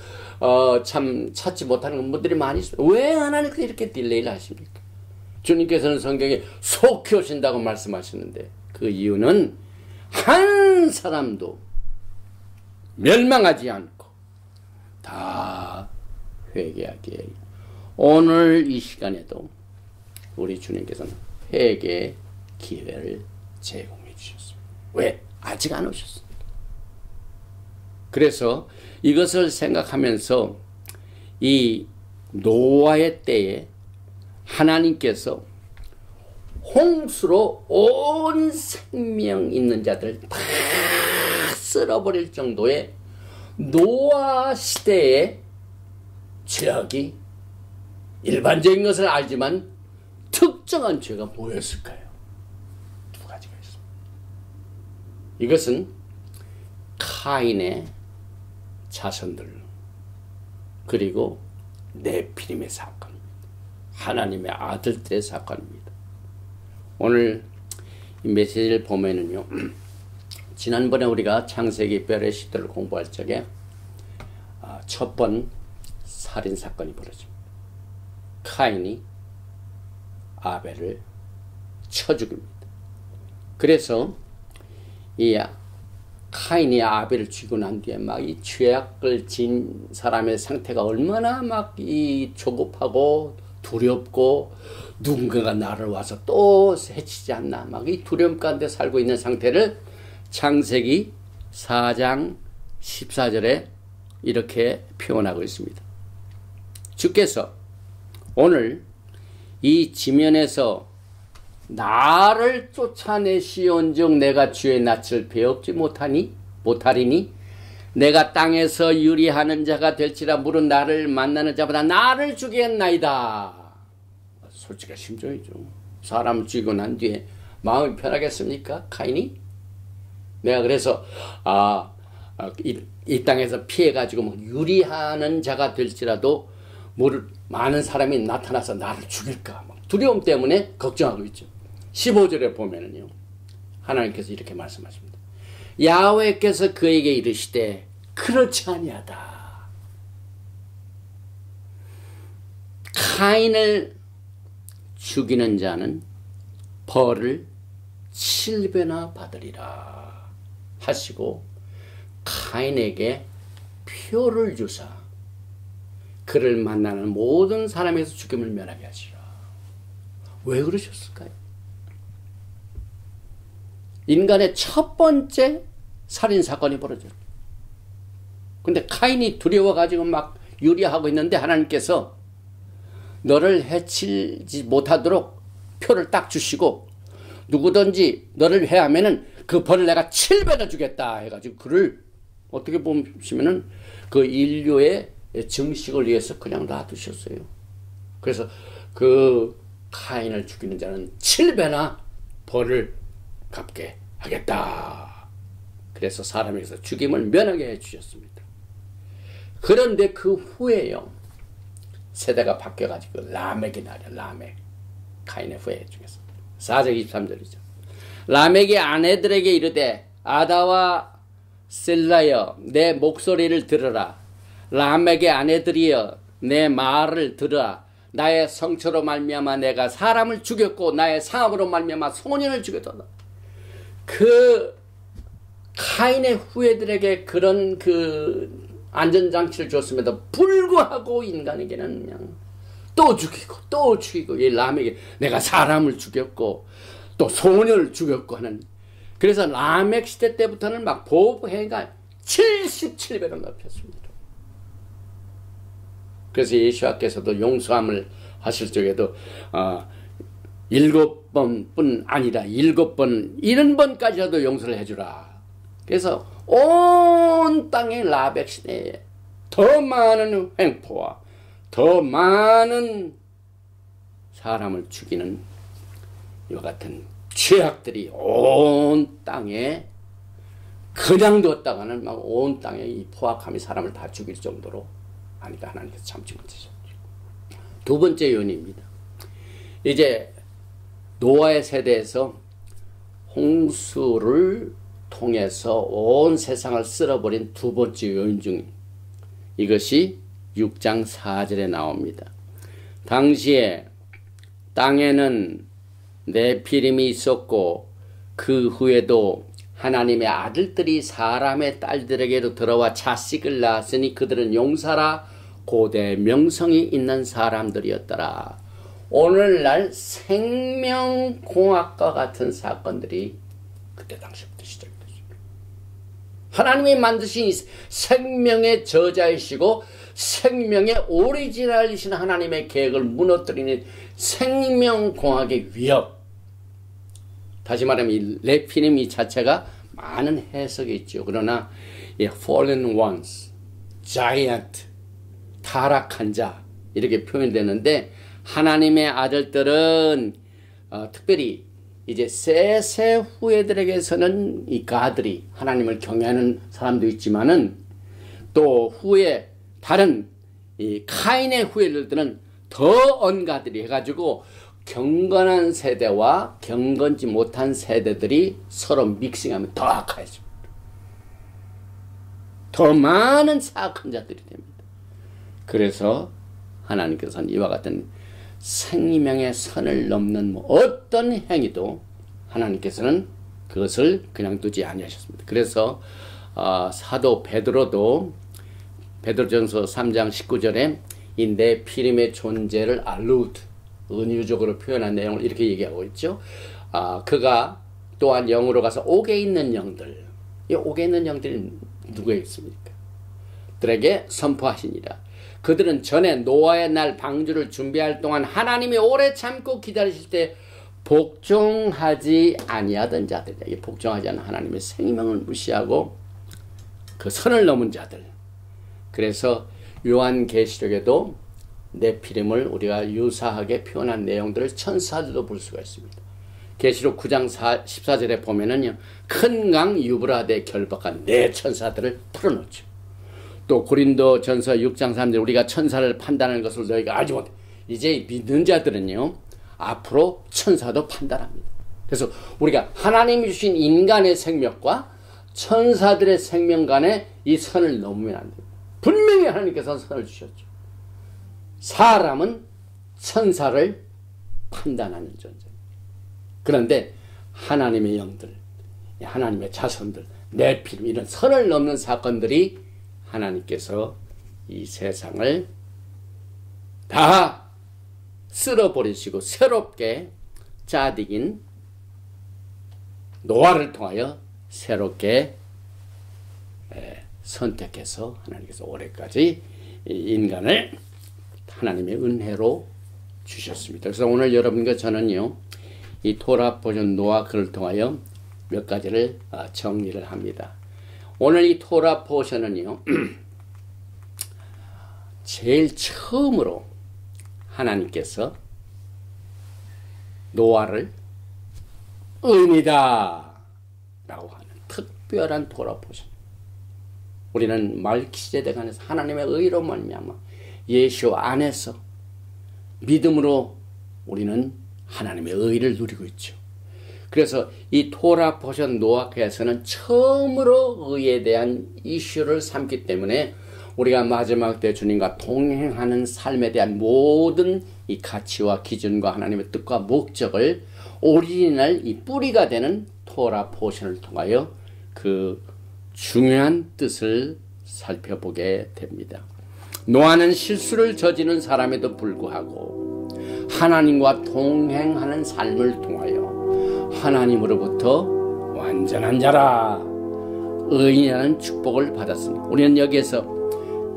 참 찾지 못하는 분들이 많이 있어요. 왜 하나님께서 이렇게 딜레이를 하십니까? 주님께서는 성경에 속히 오신다고 말씀하시는데 그 이유는 한 사람도 멸망하지 않고 다 회개하기에 오늘 이 시간에도 우리 주님께서는 회개의 기회를 제공해 주셨습니다. 왜? 아직 안 오셨습니다. 그래서 이것을 생각하면서 이 노아의 때에 하나님께서 홍수로 온 생명 있는 자들 다 쓸어버릴 정도의 노아 시대의 죄악이 일반적인 것을 알지만 특정한 죄가 뭐였을까요? 두 가지가 있습니다. 이것은 카인의 자손들 그리고 네피림의 사건입니다. 하나님의 아들들의 사건입니다. 오늘 이 메시지를 보면은요, 지난번에 우리가 창세기 베레시트를 공부할 적에 첫 번 살인 사건이 벌어집니다. 카인이 아벨을 쳐 죽입니다. 그래서 이 카인이 아벨을 죽이고 난 뒤에 막 이 죄악을 진 사람의 상태가 얼마나 막 이 조급하고 두렵고 누군가가 나를 와서 또 해치지 않나 막 이 두려움 가운데 살고 있는 상태를 창세기 4장 14절에 이렇게 표현하고 있습니다. 주께서 오늘 이 지면에서 나를 쫓아내시온즉 내가 주의 낯을 배웁지 못하리니 내가 땅에서 유리하는 자가 될지라 물은 나를 만나는 자보다 나를 죽이겠나이다. 솔직한 심정이죠. 사람을 죽이고 난 뒤에 마음이 편하겠습니까? 카인이? 내가 그래서 이 땅에서 피해가지고 뭐 유리하는 자가 될지라도 많은 사람이 나타나서 나를 죽일까 두려움 때문에 걱정하고 있죠. 15절에 보면은요, 하나님께서 이렇게 말씀하십니다. 야훼께서 그에게 이르시되 그렇지 아니하다. 카인을 죽이는 자는 벌을 7배나 받으리라 하시고 카인에게 표를 주사 그를 만나는 모든 사람에서 죽임을 면하게 하시라. 왜 그러셨을까요? 인간의 첫 번째 살인사건이 벌어졌어요. 근데 카인이 두려워가지고 막 유리하고 있는데 하나님께서 너를 해치지 못하도록 표를 딱 주시고 누구든지 너를 해하면은 그 벌을 내가 7배나 주겠다 해가지고 그를 어떻게 보시면은 그 인류의 증식을 위해서 그냥 놔두셨어요. 그래서 그 카인을 죽이는 자는 7배나 벌을 갚게 하겠다. 그래서 사람에게서 죽임을 면하게 해주셨습니다. 그런데 그 후에요, 세대가 바뀌어가지고 라멕이 나죠. 라멕. 카인의 후예 중에서 4장 23절이죠. 라멕이 아내들에게 이르되 아다와 셀라여 내 목소리를 들으라. 라멕의 아내들이여 내 말을 들으라. 나의 성처로 말미암아 내가 사람을 죽였고 나의 사함으로 말미암아 소년을 죽였다. 그 카인의 후예들에게 그런 그 안전장치를 줬음에도 불구하고 인간에게는 그냥 또 죽이고 이 라멕이 내가 사람을 죽였고 또 소년을 죽였고 하는. 그래서 라멕 시대 때부터는 막 보복행위가 77배로 높였습니다. 그래서 예수께서도 용서함을 하실 적에도 7번뿐 아니라 7번 70번까지라도 용서를 해주라. 그래서 온 땅의 라멕 시대에 더 많은 횡포와 더 많은 사람을 죽이는 이와 같은 죄악들이 온 땅에 그냥 뒀다가는 막 온 땅에 이 포악함이 사람을 다 죽일 정도로 하니까 하나님께서 참지 못하셨죠. 두 번째 요인입니다. 이제 노아의 세대에서 홍수를 통해서 온 세상을 쓸어버린 두 번째 요인 중 이것이 6장 4절에 나옵니다. 당시에 땅에는 네피림이 있었고 그 후에도 하나님의 아들들이 사람의 딸들에게로 들어와 자식을 낳았으니 그들은 용사라 고대 명성이 있는 사람들이었더라. 오늘날 생명공학과 같은 사건들이 그때 당시부터 시작됐습니다. 하나님이 만드신 생명의 저자이시고 생명의 오리지널이신 하나님의 계획을 무너뜨리는 생명공학의 위협. 다시 말하면 이 네피림 이 자체가 많은 해석이 있죠. 그러나 fallen ones, giant, 타락한 자 이렇게 표현되는데, 하나님의 아들들은 특별히 이제 셋의 후예들에게서는 이 가들이 하나님을 경외하는 사람도 있지만은, 또 후에 다른 이 카인의 후예들은 더 언가들이 해가지고 경건한 세대와 경건지 못한 세대들이 서로 믹싱하면 더 악해집니다. 더 많은 사악한 자들이 됩니다. 그래서 하나님께서는 이와 같은 생명의 선을 넘는 어떤 행위도 하나님께서는 그것을 그냥 두지 아니하셨습니다. 그래서 사도 베드로도 베드로전서 3장 19절에 이 네피림의 존재를 알루드, 은유적으로 표현한 내용을 이렇게 얘기하고 있죠. 그가 또한 영으로 가서 옥에 있는 영들, 이 옥에 있는 영들이 누구에 있습니까? 들에게 선포하시니라. 그들은 전에 노아의 날 방주를 준비할 동안 하나님이 오래 참고 기다리실 때 복종하지 아니하던 자들에게, 복종하지 않은 하나님의 생명을 무시하고 그 선을 넘은 자들. 그래서 요한계시록에도 네피림을 우리가 유사하게 표현한 내용들을 천사들도 볼 수가 있습니다. 계시록 9장 14절에 보면은요, 큰 강 유브라데 결박한 네 천사들을 풀어놓죠. 또 고린도 전서 6장 3절 우리가 천사를 판단하는 것을 너희가 알지 못해. 이제 믿는 자들은요, 앞으로 천사도 판단합니다. 그래서 우리가 하나님이 주신 인간의 생명과 천사들의 생명 간에 이 선을 넘으면 안 됩니다. 분명히 하나님께서 선을 주셨죠. 사람은 천사를 판단하는 존재입니다. 그런데 하나님의 영들, 하나님의 자손들, 네피림, 이런 선을 넘는 사건들이 하나님께서 이 세상을 다 쓸어버리시고 새롭게 짜디긴 노아를 통하여 새롭게 선택해서 하나님께서 올해까지 인간을 하나님의 은혜로 주셨습니다. 그래서 오늘 여러분과 저는요, 이 토라 버전 노아 글을 통하여 몇 가지를 정리를 합니다. 오늘 이 토라 포션은요, 제일 처음으로 하나님께서 노아를 의인이다 라고 하는 특별한 토라 포션. 우리는 말기세덱 안에서 하나님의 의로 말미암아 예수 안에서 믿음으로 우리는 하나님의 의를 누리고 있죠. 그래서 이 토라 포션 노아에서는 처음으로 의에 대한 이슈를 삼기 때문에 우리가 마지막 때 주님과 동행하는 삶에 대한 모든 이 가치와 기준과 하나님의 뜻과 목적을 오리지널 이 뿌리가 되는 토라 포션을 통하여 그 중요한 뜻을 살펴보게 됩니다. 노아는 실수를 저지른 사람에도 불구하고 하나님과 동행하는 삶을 통하여 하나님으로부터 완전한 자라, 의인이라는 축복을 받았습니다. 우리는 여기에서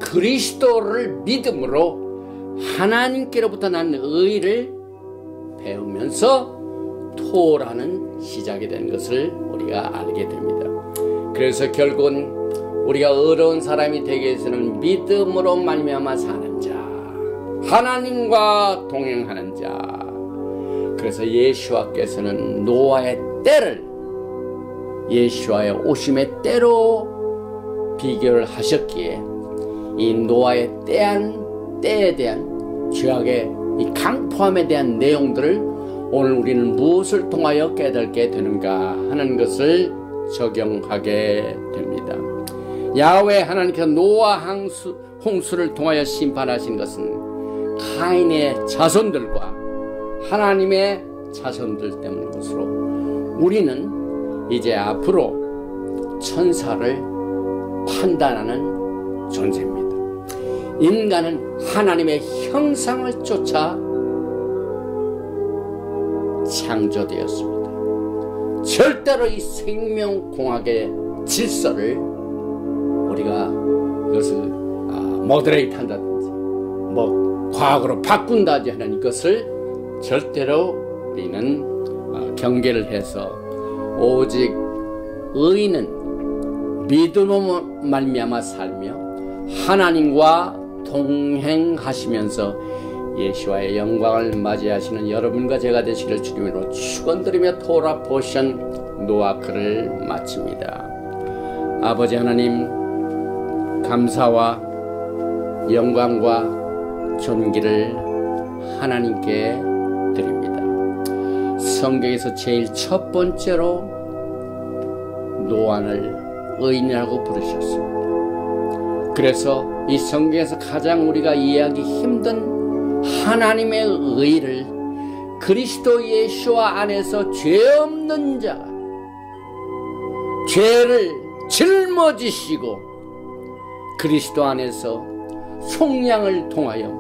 그리스도를 믿음으로 하나님께로부터 난 의를 배우면서 토라는 시작이 된 것을 우리가 알게 됩니다. 그래서 결국은 우리가 의로운 사람이 되기 위해서는 믿음으로 말미암아 사는 자, 하나님과 동행하는 자. 그래서 예수와께서는 노아의 때를 예수와의 오심의 때로 비교를 하셨기에 이 노아의 때에 대한 죄악의 이 강포함에 대한 내용들을 오늘 우리는 무엇을 통하여 깨닫게 되는가 하는 것을 적용하게 됩니다. 야훼 하나님께서 노아 홍수를 통하여 심판하신 것은 카인의 자손들과 하나님의 자손들 때문인 것으로 우리는 이제 앞으로 천사를 판단하는 존재입니다. 인간은 하나님의 형상을 쫓아 창조되었습니다. 절대로 이 생명공학의 질서를 우리가 이것을 모더레이트 한다든지 과학으로 바꾼다든지 하는 것을 절대로 우리는 경계를 해서 오직 의인은 믿음으로 말미암아 살며 하나님과 동행하시면서 예수와의 영광을 맞이하시는 여러분과 제가 되시기를 주님으로 축원드리며 토라 포션 노아크를 마칩니다. 아버지 하나님, 감사와 영광과 존귀를 하나님께 드립니다. 성경에서 제일 첫 번째로 노아를 의인이라고 부르셨습니다. 그래서 이 성경에서 가장 우리가 이해하기 힘든 하나님의 의를 그리스도 예수와 안에서 죄 없는 자가 죄를 짊어지시고 그리스도 안에서 속량을 통하여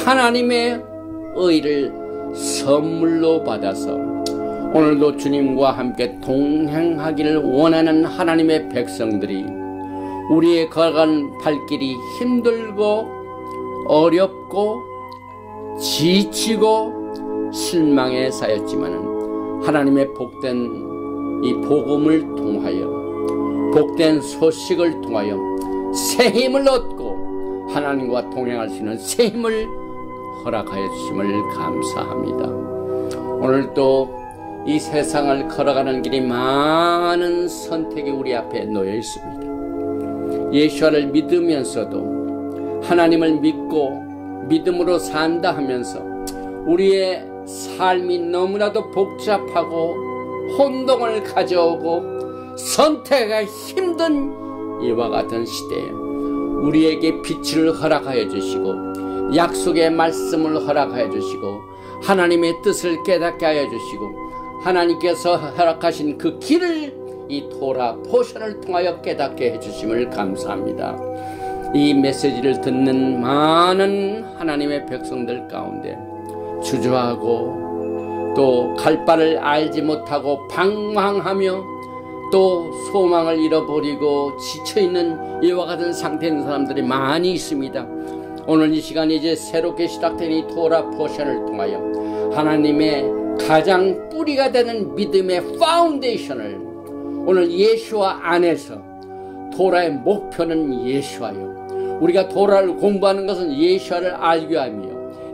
하나님의 의를 선물로 받아서 오늘도 주님과 함께 동행하기를 원하는 하나님의 백성들이 우리의 걸어간 발길이 힘들고 어렵고 지치고 실망에 쌓였지만은 하나님의 복된 이 복음을 통하여 복된 소식을 통하여 새 힘을 얻고 하나님과 동행할 수 있는 새 힘을 허락하여 주심을 감사합니다. 오늘도 이 세상을 걸어가는 길이 많은 선택이 우리 앞에 놓여 있습니다. 예수를 믿으면서도 하나님을 믿고 믿음으로 산다 하면서 우리의 삶이 너무나도 복잡하고 혼동을 가져오고 선택하기 힘든 이와 같은 시대에 우리에게 빛을 허락하여 주시고 약속의 말씀을 허락하여 주시고 하나님의 뜻을 깨닫게 하여 주시고 하나님께서 허락하신 그 길을 이 토라 포션을 통하여 깨닫게 해주심을 감사합니다. 이 메시지를 듣는 많은 하나님의 백성들 가운데 주저하고 또 갈 바를 알지 못하고 방황하며 또 소망을 잃어버리고 지쳐있는 이와 같은 상태에 있는 사람들이 많이 있습니다. 오늘 이 시간 이제 새롭게 시작된 이 토라 포션을 통하여 하나님의 가장 뿌리가 되는 믿음의 파운데이션을 오늘 예수와 안에서 토라의 목표는 예수와요. 우리가 토라를 공부하는 것은 예수와를 알게 하며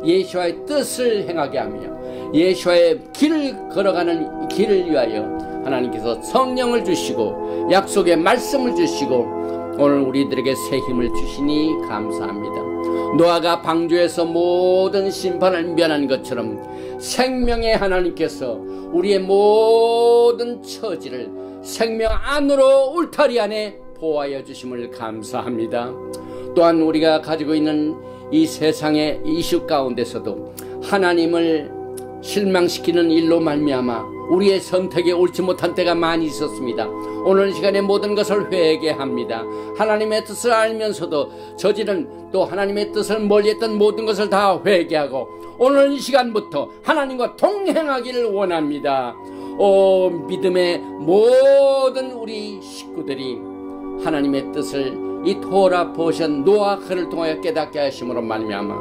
예수와의 뜻을 행하게 하며 예수와의 길을 걸어가는 길을 위하여 하나님께서 성령을 주시고 약속의 말씀을 주시고 오늘 우리들에게 새 힘을 주시니 감사합니다. 노아가 방주에서 모든 심판을 면한 것처럼 생명의 하나님께서 우리의 모든 처지를 생명 안으로 울타리 안에 보호하여 주심을 감사합니다. 또한 우리가 가지고 있는 이 세상의 이슈 가운데서도 하나님을 실망시키는 일로 말미암아 우리의 선택에 옳지 못한 때가 많이 있었습니다. 오늘 시간에 모든 것을 회개합니다. 하나님의 뜻을 알면서도 저지른 또 하나님의 뜻을 멀리했던 모든 것을 다 회개하고 오늘 이 시간부터 하나님과 동행하기를 원합니다. 오 믿음의 모든 우리 식구들이 하나님의 뜻을 이 토라 포션 노아크를 통하여 깨닫게 하심으로 말미암아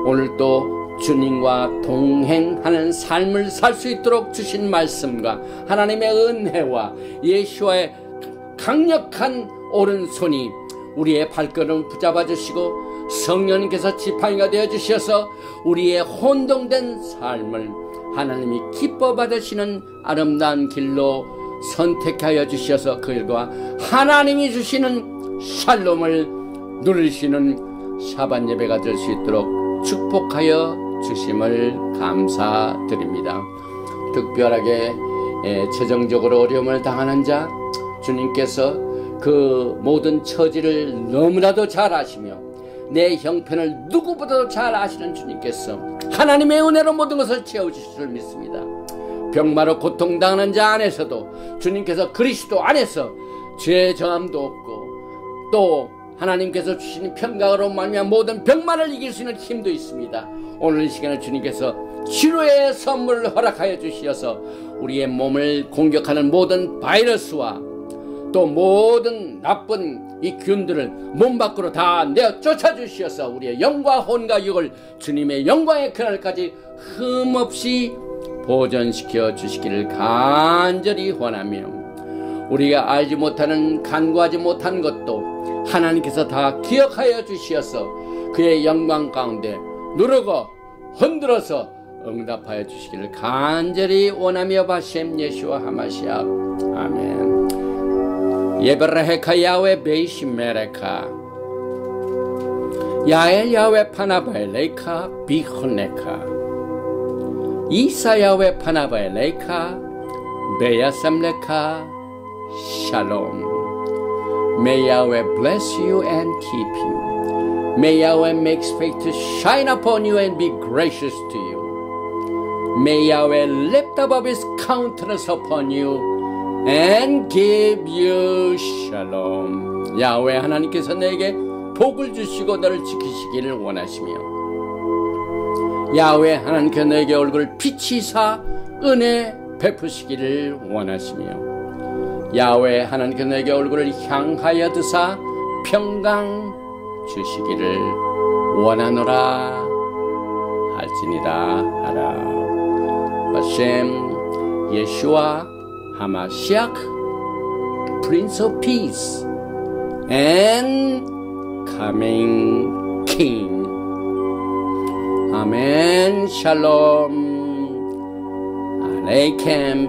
오늘도 주님과 동행하는 삶을 살 수 있도록 주신 말씀과 하나님의 은혜와 예수와의 강력한 오른손이 우리의 발걸음을 붙잡아 주시고 성령님께서 지팡이가 되어 주셔서 우리의 혼동된 삶을 하나님이 기뻐 받으시는 아름다운 길로 선택하여 주셔서 그 일과 하나님이 주시는 샬롬을 누리시는 샤반 예배가 될 수 있도록 축복하여 주심을 감사드립니다. 특별하게 재정적으로 어려움을 당하는 자 주님께서 그 모든 처지를 너무나도 잘 아시며 내 형편을 누구보다도 잘 아시는 주님께서 하나님의 은혜로 모든 것을 채워주실 줄 믿습니다. 병마로 고통당하는 자 안에서도 주님께서 그리스도 안에서 죄 정함도 없고 또 하나님께서 주시는 평강으로 말미암아 모든 병만을 이길 수 있는 힘도 있습니다. 오늘 이 시간에 주님께서 치료의 선물을 허락하여 주시어서 우리의 몸을 공격하는 모든 바이러스와 또 모든 나쁜 이 균들을 몸 밖으로 다 내어 쫓아주시어서 우리의 영과 혼과 육을 주님의 영광의 그날까지 흠없이 보존시켜 주시기를 간절히 원하며, 우리가 알지 못하는 간구하지 못한 것도 하나님께서 다 기억하여 주시어서 그의 영광 가운데 누르고 흔들어서 응답하여 주시기를 간절히 원하며 바셈 예수와 하마시아 아멘. 예베라헤카 야외 베이시메레카 야엘 야외 파나바엘레카 비혼네카 이사 야외 파나바엘레카 베야삼레카 샬롬. May Yahweh bless you and keep you. May Yahweh make his face to shine upon you and be gracious to you. May Yahweh lift up his countenance upon you and give you shalom. 야훼 하나님께서 내게 복을 주시고 너를 지키시기를 원하시며, 야훼 하나님께서 내게 얼굴을 비치사 은혜 베푸시기를 원하시며, 야훼 하나님께서 내게 얼굴을 향하여 드사 평강 주시기를 원하노라 할지니라 하라. 바셈 예수와 하마시악 Prince of Peace and Coming King. 아멘. 샬롬 알레이켐.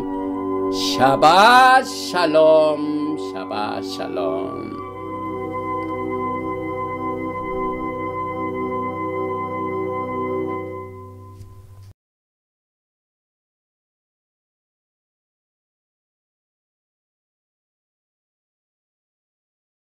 샤ባት 샬롬. 샤ባት 샬롬.